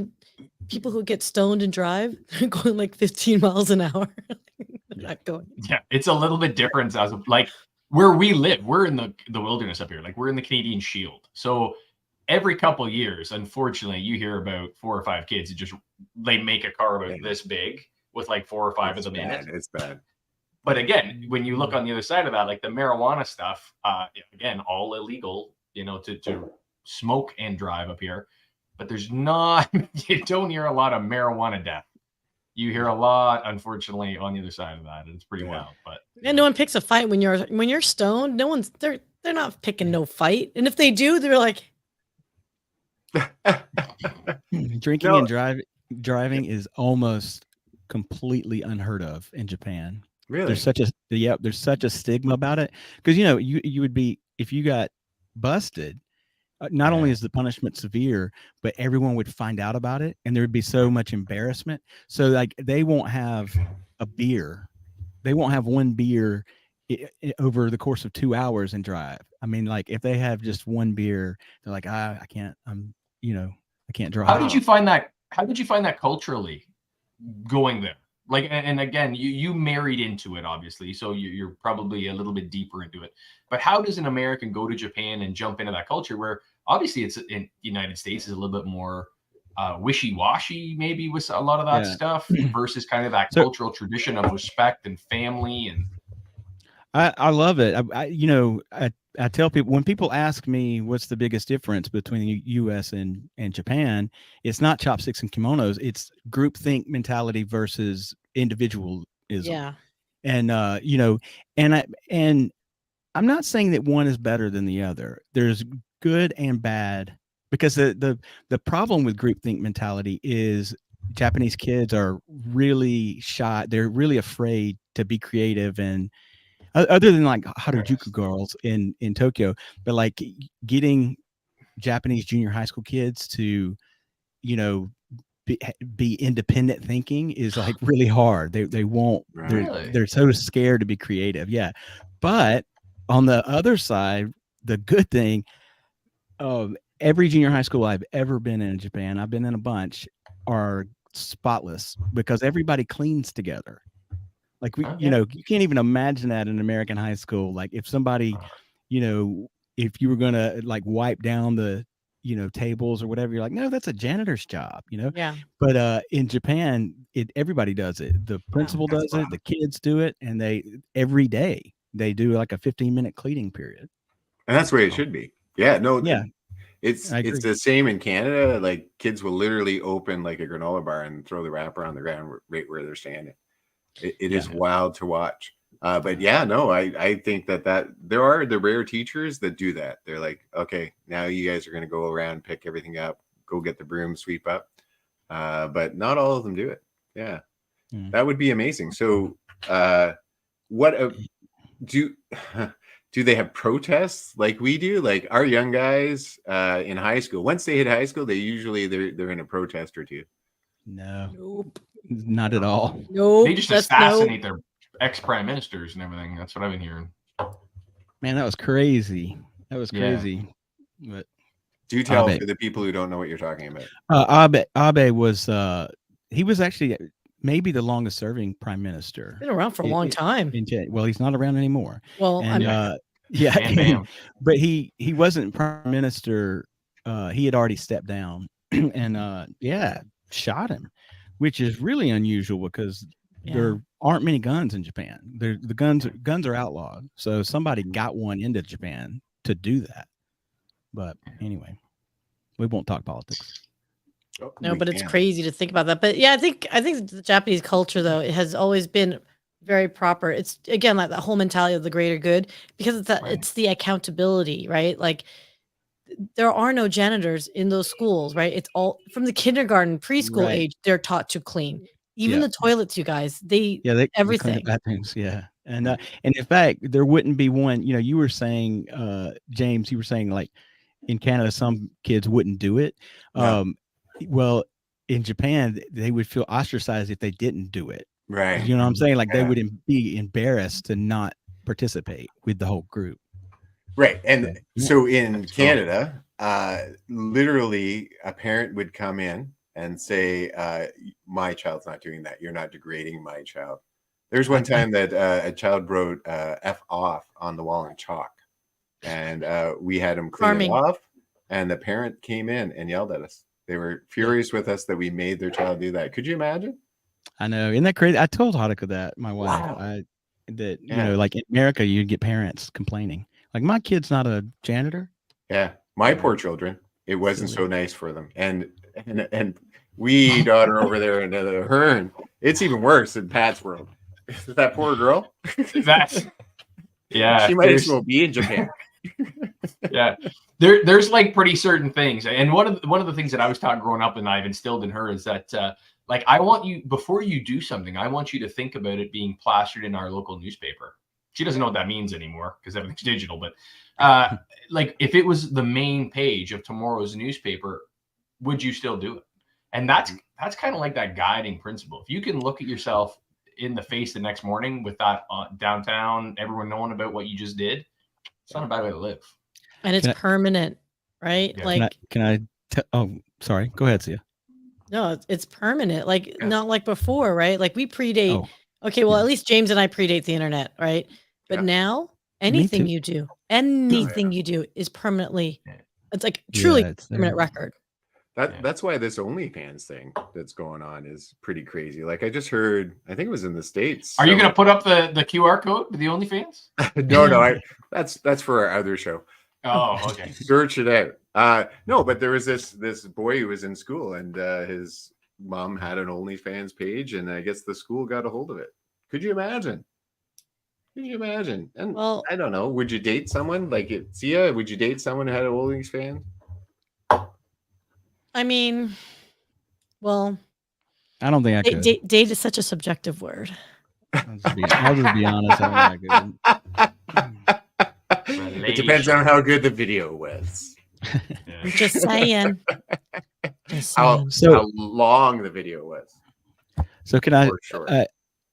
people who get stoned and drive going like 15 miles an hour. They're not going. Yeah, it's a little bit different as of, like where we live. We're in the wilderness up here. Like we're in the Canadian Shield. So every couple of years, unfortunately, you hear about 4 or 5 kids who they make a car about this big with like 4 or 5 of them in it. It's bad. But again, when you look on the other side of that, like the marijuana stuff, again, all illegal, you know, to smoke and drive up here. But there's not, you don't hear a lot of marijuana death. You hear a lot, unfortunately, on the other side of that. And it's pretty wild. But and no one picks a fight when you're stoned. No one's they're not picking no fight. And if they do, they're like Drinking and driving is almost completely unheard of in Japan. Really? There's such a stigma about it because you know you would be if you got busted. Not only is the punishment severe, but everyone would find out about it, and there would be so much embarrassment. So like they won't have a beer, they won't have one beer over the course of 2 hours and drive. I mean, like if they have just one beer, they're like, I can't. I can't drive. How did you find that? How did you find that culturally going there? Like, and again, you married into it, obviously, so you're probably a little bit deeper into it. But how does an American go to Japan and jump into that culture where obviously it's in the United States is a little bit more wishy-washy, maybe with a lot of that stuff versus kind of that cultural tradition of respect and family and. I love it. I tell people when people ask me what's the biggest difference between the U.S. and Japan, it's not chopsticks and kimonos. It's groupthink mentality versus individualism. yeah. And and I'm not saying that one is better than the other. There's good and bad because the problem with groupthink mentality is Japanese kids are really shy. They're really afraid to be creative and. Other than like Harajuku girls in Tokyo, but like getting Japanese junior high school kids to, be independent thinking is like really hard. They won't. They're so scared to be creative. Yeah, but on the other side, the good thing, every junior high school I've ever been in Japan, I've been in a bunch, are spotless because everybody cleans together. Like you can't even imagine that in American high school. Like if somebody, if you were gonna like wipe down the, tables or whatever, you're like, no, that's a janitor's job, Yeah. But in Japan, everybody does it. The principal does it, the kids do it, and every day they do like a 15-minute cleaning period. And that's the way it should be. Yeah. No. Yeah. It's the same in Canada. Like kids will literally open like a granola bar and throw the wrapper on the ground right where they're standing. It is wild to watch. But yeah, no, I think that there are the rare teachers that do that. They're like, okay, now you guys are going to go around, pick everything up, go get the broom, sweep up. But not all of them do it. Yeah. That would be amazing. So what do they have protests like we do? Like our young guys in high school, once they hit high school, they're in a protest or two. No. Nope. Not at all. Nope. They just assassinate their ex-prime ministers and everything. That's what I've been hearing. Man, that was crazy. That was crazy. But Do tell Abe. for the people who don't know what you're talking about. Abe was he was actually maybe the longest serving prime minister. Been around for a long time. Well, he's not around anymore. Well, and but he wasn't prime minister. He had already stepped down, and shot him, which is really unusual because there aren't many guns in Japan. The guns are outlawed, so somebody got one into Japan to do that. But anyway, we won't talk politics. No, but it's crazy to think about that. But yeah, I think the Japanese culture, though, it has always been very proper. It's again like that whole mentality of the greater good, because it's the accountability, right? Like there are no janitors in those schools, right? It's all from the kindergarten, preschool age. They're taught to clean. Even the toilets, you guys. They everything. They clean the bathrooms, and in fact, there wouldn't be one. You know, you were saying, James, you were saying like in Canada, some kids wouldn't do it. Well, in Japan, they would feel ostracized if they didn't do it. Right. You know what I'm saying? Like they would be embarrassed to not participate with the whole group. Right. And so in Canada, literally a parent would come in and say, my child's not doing that. You're not degrading my child. There's one time that a child wrote F off on the wall in chalk, and we had him clean it off, and the parent came in and yelled at us. They were furious with us that we made their child do that. Could you imagine? I know. Isn't that crazy? I told Haruka that, my wife, you know, like in America, you'd get parents complaining. Like, my kid's not a janitor. Yeah. My poor children. It wasn't so nice for them. And we got her over there in the Hearn. It's even worse in Pat's world. That poor girl. She might as well be in Japan. There's like pretty certain things, and one of the things that I was taught growing up and I've instilled in her is that like, I want you, before you do something, I want you to think about it being plastered in our local newspaper. She doesn't know what that means anymore because everything's digital, but like if it was the main page of tomorrow's newspaper, would you still do it? And that's kind of like that guiding principle. If you can look at yourself in the face the next morning with that downtown, everyone knowing about what you just did, it's not a bad way to live. And it's permanent, right? Yeah. Like, oh, sorry. Go ahead, Syya. No, it's permanent. Like, not like before, right? Like we predate. Okay, well, at least James and I predate the internet, right? But now anything you do is permanently, it's like truly permanent record. That's why this OnlyFans thing that's going on is pretty crazy. Like, I just heard, I think it was in the States. Are you going to put up the QR code with the OnlyFans? No, that's for our other show. Oh, okay. Search it out. No, but there was this boy who was in school, and his mom had an OnlyFans page, and I guess the school got a hold of it. Could you imagine? And well, I don't know. Would you date someone like it? Syya, would you date someone who had an OnlyFans? I mean, well, I don't think I could. Date is such a subjective word. I'll just be honest. I don't think I could. It depends on how good the video was. Just saying. How long the video was. So can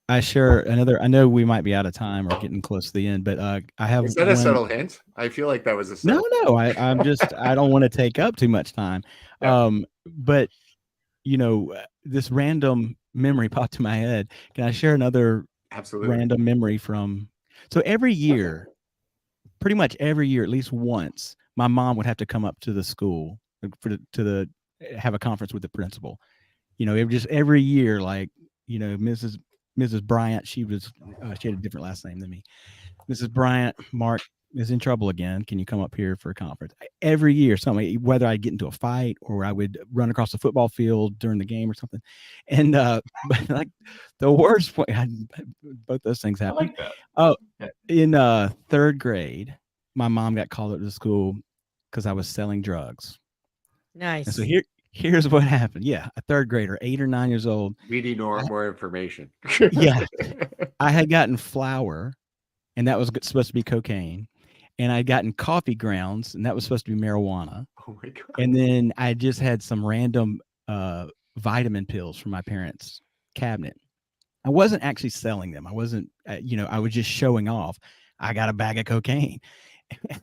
I share another? I know we might be out of time or getting close to the end, but I have. Is that a subtle hint? I feel like that was a subtle No. I'm just. I don't want to take up too much time. Yeah. But you know, this random memory popped to my head. Can I share another random memory from? So every year, pretty much every year, at least once, my mom would have to come up to the school have a conference with the principal. You know, it was just every year, like, you know, Mrs. Bryant, she had a different last name than me. Mrs. Bryant, Mark is in trouble again. Can you come up here for a conference? Every year, whether I'd get into a fight or I would run across the football field during the game or something. And but like the worst point, both those things happened. I like that. In third grade, my mom got called up to school because I was selling drugs. Nice. And so here's what happened. Yeah, a third grader, 8 or 9 years old. We need more information. Yeah, I had gotten flour, and that was supposed to be cocaine. And I'd gotten coffee grounds, and that was supposed to be marijuana. Oh my God. And then I just had some random vitamin pills from my parents' cabinet. I wasn't actually selling them. I wasn't, I was just showing off. I got a bag of cocaine.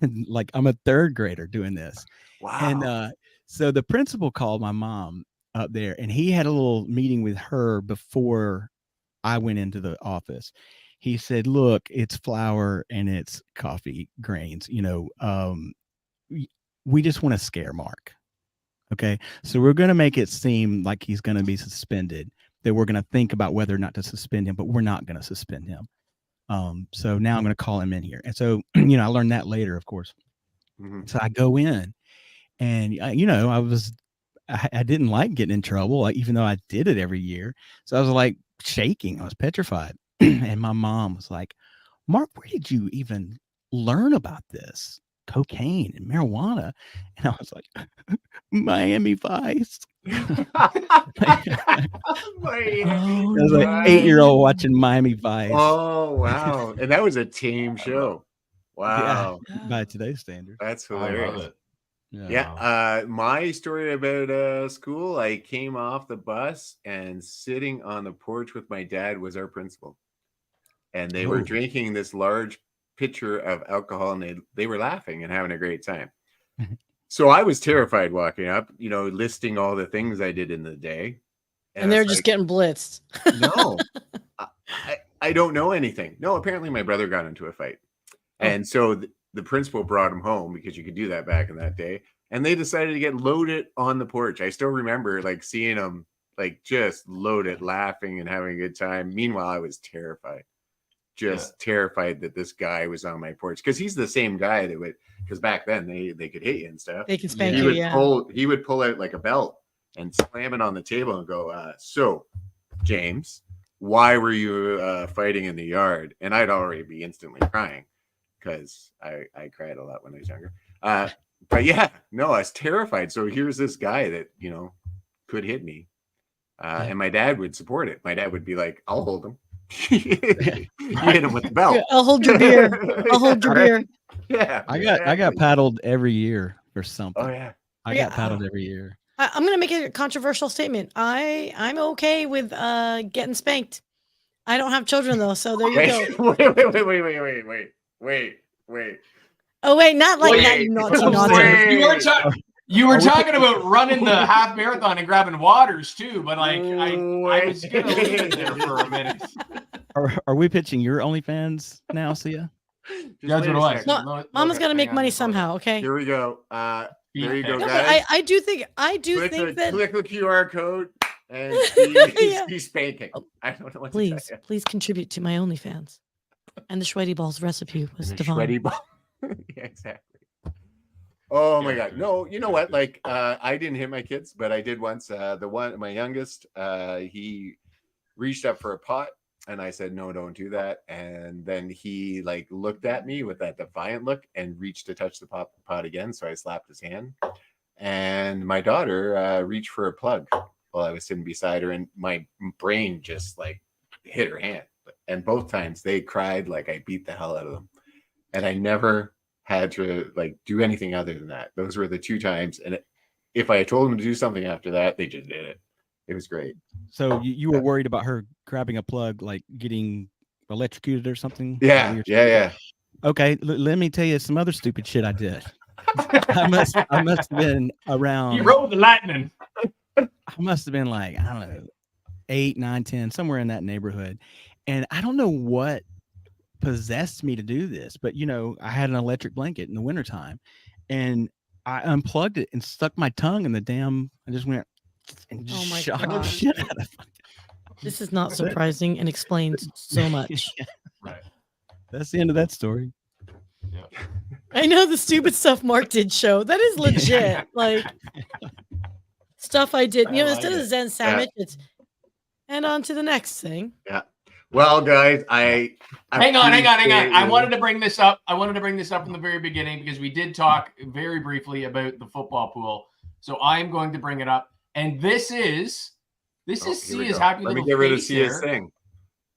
And like I'm a third grader doing this. Wow. And so the principal called my mom up there, and he had a little meeting with her before I went into the office. He said, "Look, it's flour and it's coffee grains. We just want to scare Mark. Okay, so we're going to make it seem like he's going to be suspended. That we're going to think about whether or not to suspend him, but we're not going to suspend him. So now I'm going to call him in here." And so, I learned that later, of course. So I go in, and I didn't like getting in trouble, even though I did it every year. So I was like shaking. I was petrified. And my mom was like, "Mark, where did you even learn about this? Cocaine and marijuana?" And I was like, "Miami Vice." I was like 8-year-old watching Miami Vice. Oh, wow. And that was a tame show. Wow. Yeah, by today's standards. That's I love hilarious. it. Yeah. My story about school, I came off the bus and sitting on the porch with my dad was our principal. And they were drinking this large pitcher of alcohol, and they were laughing and having a great time. So I was terrified walking up, listing all the things I did in the day. And they're just getting blitzed. No, I don't know anything. No, apparently my brother got into a fight. And so the principal brought him home, because you could do that back in that day. And they decided to get loaded on the porch. I still remember seeing them just loaded, laughing and having a good time. Meanwhile, I was terrified. Terrified that this guy was on my porch, because he's the same guy that would, because back then they could hit you and stuff. They can spank you. He would pull out like a belt and slam it on the table and go, "So, James, why were you fighting in the yard?" And I'd already be instantly crying, because I cried a lot when I was younger. But yeah, no, I was terrified. So here's this guy that could hit me, and my dad would support it. My dad would be like, "I'll hold him." You hit him with the belt. Yeah, I'll hold your beer. I'll hold your beer. Yeah, I got paddled every year for something. Oh yeah, I got paddled every year. I'm gonna make a controversial statement. I'm okay with getting spanked. I don't have children though, so there you go. Wait. Oh wait, not like that. You naughty. You were talking about running the half marathon and grabbing waters too, but I was gonna leave it there for a minute. Are we pitching your OnlyFans now, Syya? That's what it was. No, Mama's got to make money somehow. Okay. Here we go. There you go, No, guys. I do think that. Click the QR code and he's spanking. I don't know what to say. Please contribute to my OnlyFans. And the sweaty balls recipe was divine. Sweaty ball. Yeah, exactly. Oh my God. No, you know what? I didn't hit my kids, but I did once. My youngest, he reached up for a pot, and I said, "No, don't do that." And then he looked at me with that defiant look and reached to touch the pot again. So I slapped his hand. And my daughter reached for a plug while I was sitting beside her, and my brain just hit her hand. And both times they cried like I beat the hell out of them. And I never had to do anything other than that. Those were the two times. And if I had told them to do something after that, they just did it. It was great. So you were worried about her grabbing a plug, getting electrocuted or something? Yeah. Okay, let me tell you some other stupid shit I did. I must have been around. You rode the lightning. I must have been I don't know, 8, 9, 10, somewhere in that neighborhood. And I don't know what possessed me to do this, but I had an electric blanket in the wintertime, and I unplugged it and stuck my tongue in the damn. I just went and just shocked the shit out of it. This is not surprising and explains so much. Right. That's the end of that story. Yeah. I know the stupid stuff Mark did show. That is legit. Stuff I did. Instead of Zen sandwich, it's and on to the next thing. Yeah. Well, guys, I hang on. I wanted to bring this up. From the very beginning, because we did talk very briefly about the football pool. So I'm going to bring it up. And this is Sya's happy little face. Let me get rid of Sya's thing.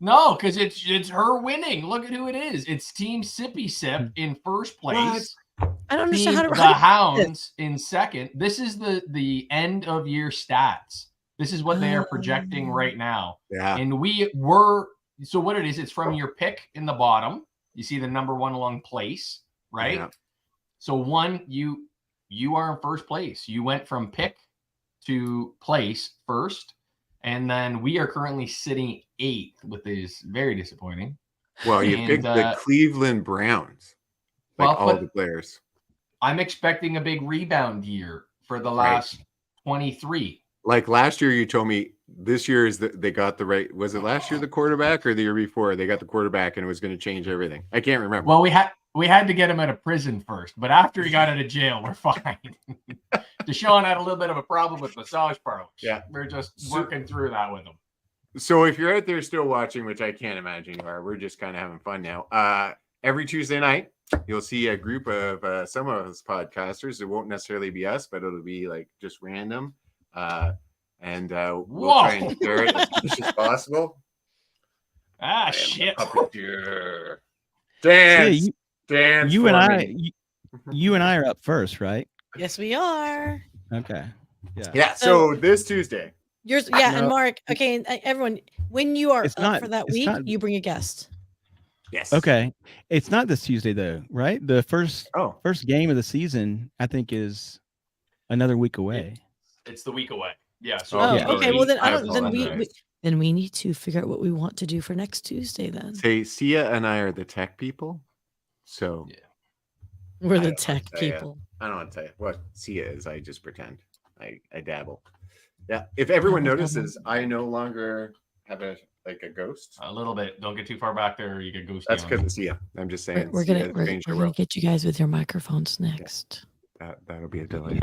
No, because it's her winning. Look at who it is. It's Team Sippy Sip in first place. What? I don't understand how to. The Hounds in second. This is the end of year stats. This is what they are projecting right now. Yeah. And we were. So what it is, it's from your pick in the bottom. You see the number one along place, right? Yeah. So one, you are in first place. You went from pick to place first, and then we are currently sitting 8th, which is very disappointing. Well, you picked the Cleveland Browns, like all the players. I'm expecting a big rebound year for the last 23. Like last year, you told me this year is they got the right. Was it last year the quarterback or the year before they got the quarterback and it was going to change everything? I can't remember. Well, we had to get him out of prison first, but after he got out of jail, we're fine. Deshaun had a little bit of a problem with massage parlors. Yeah, we're just working through that with him. So if you're out there still watching, which I can't imagine you are, we're just kind of having fun now. Every Tuesday night, you'll see a group of some of us podcasters. It won't necessarily be us, but it'll be like just random. And we'll try and share it as much as possible. Shit. Dance. Dance. You and I are up first, right? Yes, we are. Okay. Yeah. So this Tuesday. And Mark. Okay, and everyone, when you are up for that week, you bring a guest. Yes. Okay. It's not this Tuesday though, right? The first game of the season, I think, is another week away. It's the week away. Yeah. So okay. Well, then we need to figure out what we want to do for next Tuesday. Then Syya and I are the tech people, so we're the tech people. I don't want to tell you what Syya is. I just pretend. I dabble. Yeah. If everyone notices, I no longer have a ghost. A little bit. Don't get too far back there, or you get ghosty. That's because of Syya. I'm just saying. We're gonna get you guys with your microphones next. Yeah. That'll be a delay.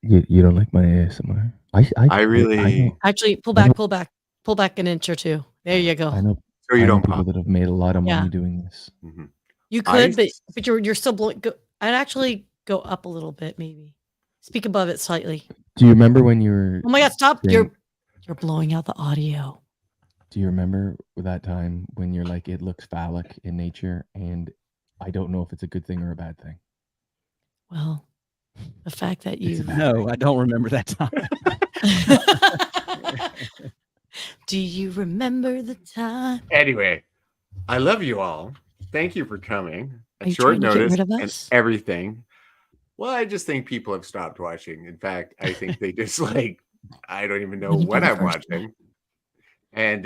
You don't like my ASMR? I really actually pull back an inch or two. There you go. I know. So you don't people that have made a lot of money doing this. Mm-hmm. You could, but you're still blowing. I'd actually go up a little bit, maybe. Speak above it slightly. Do you remember when you were? Oh my God! Stop! You're blowing out the audio. Do you remember that time when you're like, it looks phallic in nature, and I don't know if it's a good thing or a bad thing? Well, the fact that you no, I don't remember that time. Do you remember the time? Anyway, I love you all. Thank you for coming at Are you short trying to notice get rid of and us? everything. Well, I just think people have stopped watching. In fact, I think they just I don't even know what I'm watching. And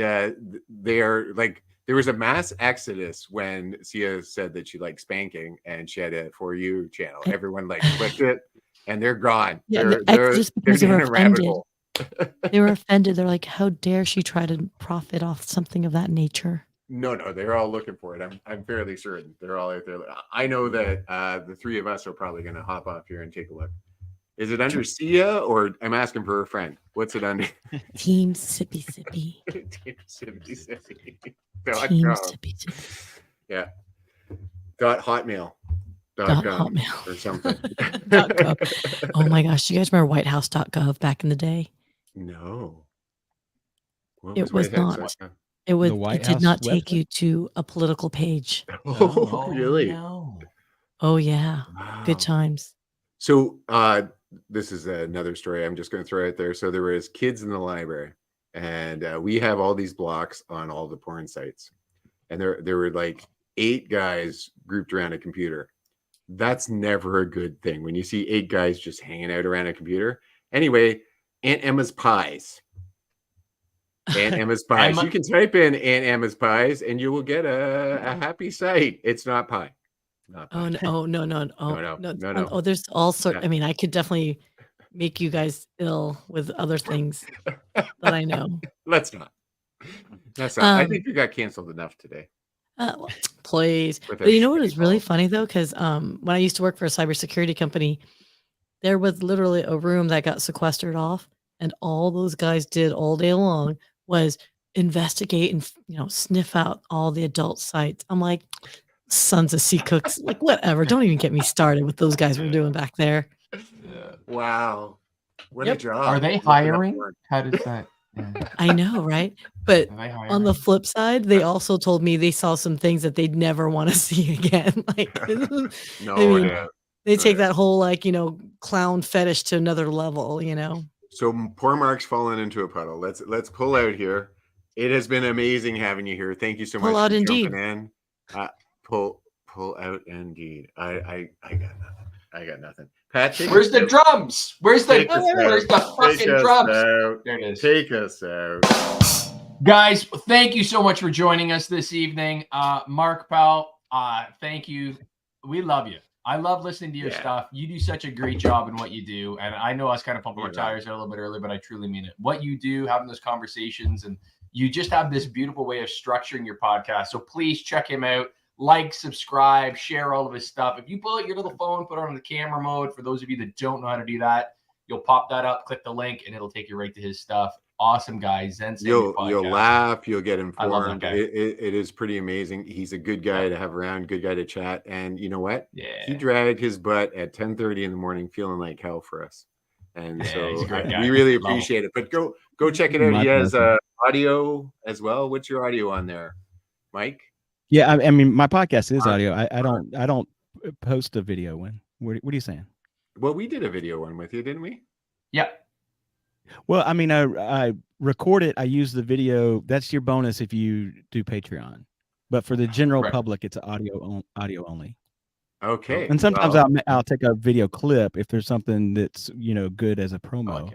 they are like, there was a mass exodus when Syya said that she liked spanking and she had a For You channel. Everyone clicked it and they're gone. Yeah, they're because they were in a rabbit offended. hole. They were offended. They're like, how dare she try to profit off something of that nature? No, they're all looking for it. I'm fairly certain they're all out there. I know that the three of us are probably going to hop off here and take a look. Is it under Syya or I'm asking for a friend? What's it under? Team Sippy Sippy. Team Sippy Sippy. Team Sippy Sippy. Yeah. .hotmail.com or something. .gov. Oh my gosh. Do you guys remember whitehouse.gov back in the day? No. It was not. It did not take you to a political page. Oh, really? No. Oh yeah. Wow. Good times. So this is another story I'm just going to throw out there. So there was kids in the library and we have all these blocks on all the porn sites. And there were like 8 guys grouped around a computer. That's never a good thing when you see 8 guys just hanging out around a computer. Anyway, Aunt Emma's Pies. Aunt Emma's Pies. You can type in Aunt Emma's Pies and you will get a happy site. It's not pie. Oh no. Oh, there's all sorts. Yeah. I mean, I could definitely make you guys ill with other things that I know. Let's not. That's not. I think you got canceled enough today. Please. But you know what is really funny though? Because when I used to work for a cybersecurity company, there was literally a room that got sequestered off, and all those guys did all day long was investigate and sniff out all the adult sites. I'm like, sons of sea cooks, like whatever. Don't even get me started with those guys were doing back there. Wow. What a job. Are they hiring? How does that? I know, right? But on the flip side, they also told me they saw some things that they'd never want to see again. They take that whole clown fetish to another level, So poor Mark's fallen into a puddle. Let's pull out here. It has been amazing having you here. Thank you so much for jumping indeed. in. Pull out indeed. I got nothing. I got nothing. Pat, where's the drums? Where's the fucking drums? There it is. Take us out. Guys, thank you so much for joining us this evening. Mark Powell, thank you. We love you. I love listening to your stuff. You do such a great job in what you do. And I know I was kind of pumping our tires a little bit early, but I truly mean it. What you do, having those conversations, and you just have this beautiful way of structuring your podcast. So please check him out. Like, subscribe, share all of his stuff. If you pull out your little phone, put it on the camera mode. For those of you that don't know how to do that, you'll pop that up, click the link, and it'll take you right to his stuff. Awesome guy. You'll laugh, you'll get informed. It is pretty amazing. He's a good guy to have around, good guy to chat. And you know what? He dragged his butt at 10:30 in the morning, feeling like hell for us. And so we really appreciate it. But go check it out. He has audio as well. What's your audio on there, Mike? Yeah, I mean, my podcast is audio. I don't post a video one. What are you saying? Well, we did a video one with you, didn't we? Yep. Well, I mean, I record it. I use the video. That's your bonus if you do Patreon. But for the general public, it's audio only. Okay. And sometimes I'll take a video clip if there's something that's good as a promo.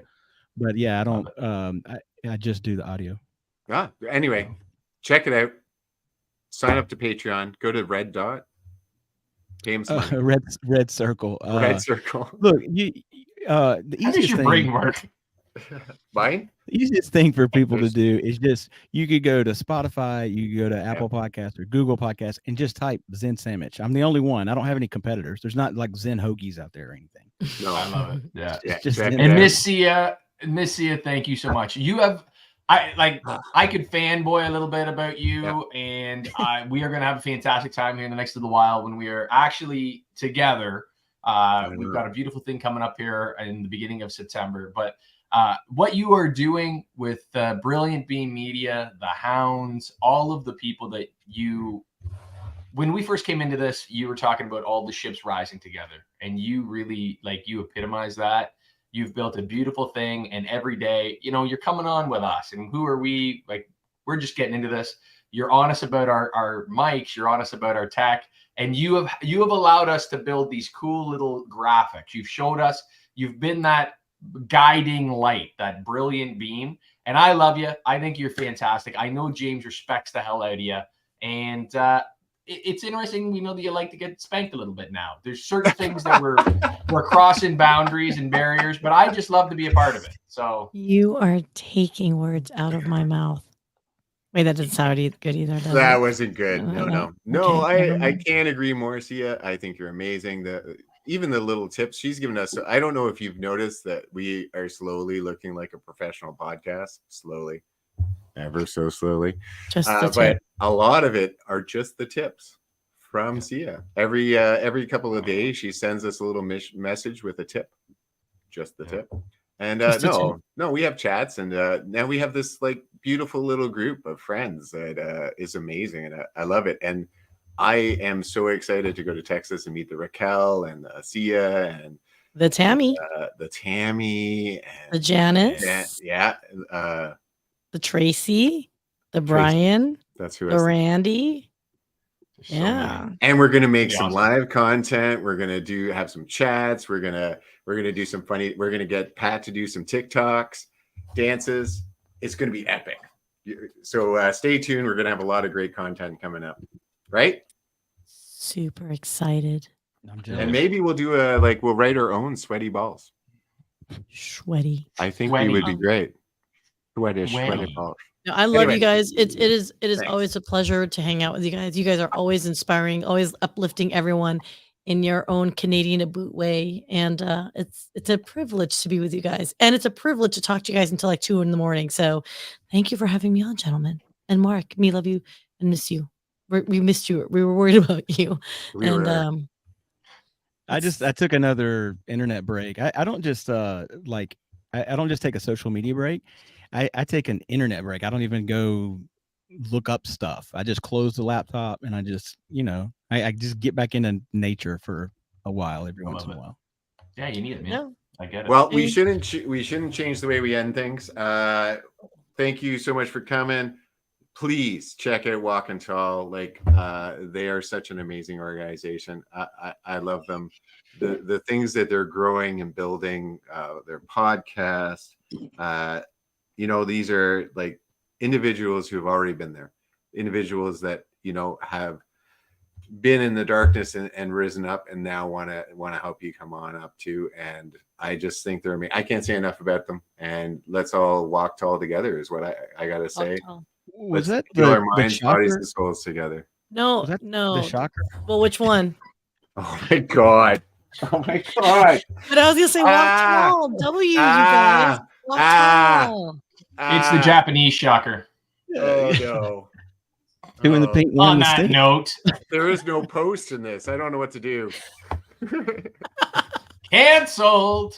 But yeah, I don't. I just do the audio. Anyway, check it out. Sign up to Patreon. Go to Red Dot. Pay him some money. Red Circle. Red Circle. Look, the easiest thing. Brain work? Mine? The easiest thing for people to do is just you could go to Spotify, you could go to Apple Podcasts or Google Podcasts, and just type Zen Sandwich. I'm the only one. I don't have any competitors. There's not like Zen Hoagies out there or anything. No, I love it. Yeah. And Miss Syya, thank you so much. You have. I could fanboy a little bit about you, and we are going to have a fantastic time here in the next little while when we are actually together. We've got a beautiful thing coming up here in the beginning of September. But what you are doing with Brilliant Beam Media, the Hounds, all of the people that when we first came into this, you were talking about all the ships rising together, and you really you epitomize that. You've built a beautiful thing, and every day, you're coming on with us. And who are we? We're just getting into this. You're honest about our mics. You're honest about our tech, and you have allowed us to build these cool little graphics. You've showed us. You've been that guiding light, that brilliant beam, and I love you. I think you're fantastic. I know James respects the hell out of you, and it's interesting. We know that you like to get spanked a little bit now. There's certain things that we're crossing boundaries and barriers, but I just love to be a part of it. So you are taking words out of my mouth. Wait, that doesn't sound good either. That wasn't good. No. Okay, I can't agree more, Syya. I think you're amazing. Even the little tips she's given us. I don't know if you've noticed that we are slowly looking like a professional podcast. Slowly. Ever so slowly. But a lot of it are just the tips from Syya. Every couple of days she sends us a little message with a tip. Just the tip. And no, we have chats, and now we have this beautiful little group of friends that is amazing, and I love it. And I am so excited to go to Texas and meet the Raquel and Syya and the Tammy, and the Janice, the Tracy, the Brian, that's who the Randy. And we're gonna make some live content. We're gonna have some chats. We're gonna do some funny. We're gonna get Pat to do some TikToks, dances. It's gonna be epic. So stay tuned. We're gonna have a lot of great content coming up. Right? Super excited. And maybe we'll do we'll write our own sweaty balls. Sweaty. I think we would be great. Sweaty balls. No, I love you guys. It is always a pleasure to hang out with you guys. You guys are always inspiring, always uplifting everyone in your own Canadian a boot way. And it's a privilege to be with you guys. And it's a privilege to talk to you guys until 2 a.m. So thank you for having me on, gentlemen. And Mark, me love you and miss you. We missed you. We were worried about you. I took another internet break. I don't just I don't just take a social media break. I take an internet break. I don't even go look up stuff. I just close the laptop and I just, I just get back into nature for a while every once in a while. Yeah, you need it, man. Yeah. I get it. Well, we shouldn't change the way we end things. Thank you so much for coming. please check out Walk and Tall. Like they are such an amazing organization. I love them. The things that they're growing and building, their podcast. These are like individuals who have already been there, individuals that have been in the darkness and risen up, and now want to help you come on up too. And I just think they're amazing. I can't say enough about them. And let's all walk tall together is what I gotta say. Was that heal our the minds, bodies, shocker? and souls together. No, Was that no. the shocker? Well, which one? Oh my god! Oh my god! But I was gonna say walk tall. W, you guys. Walk tall. It's the Japanese shocker. Oh no! Doing the pink one. On that note, there is no post in this. I don't know what to do. Canceled.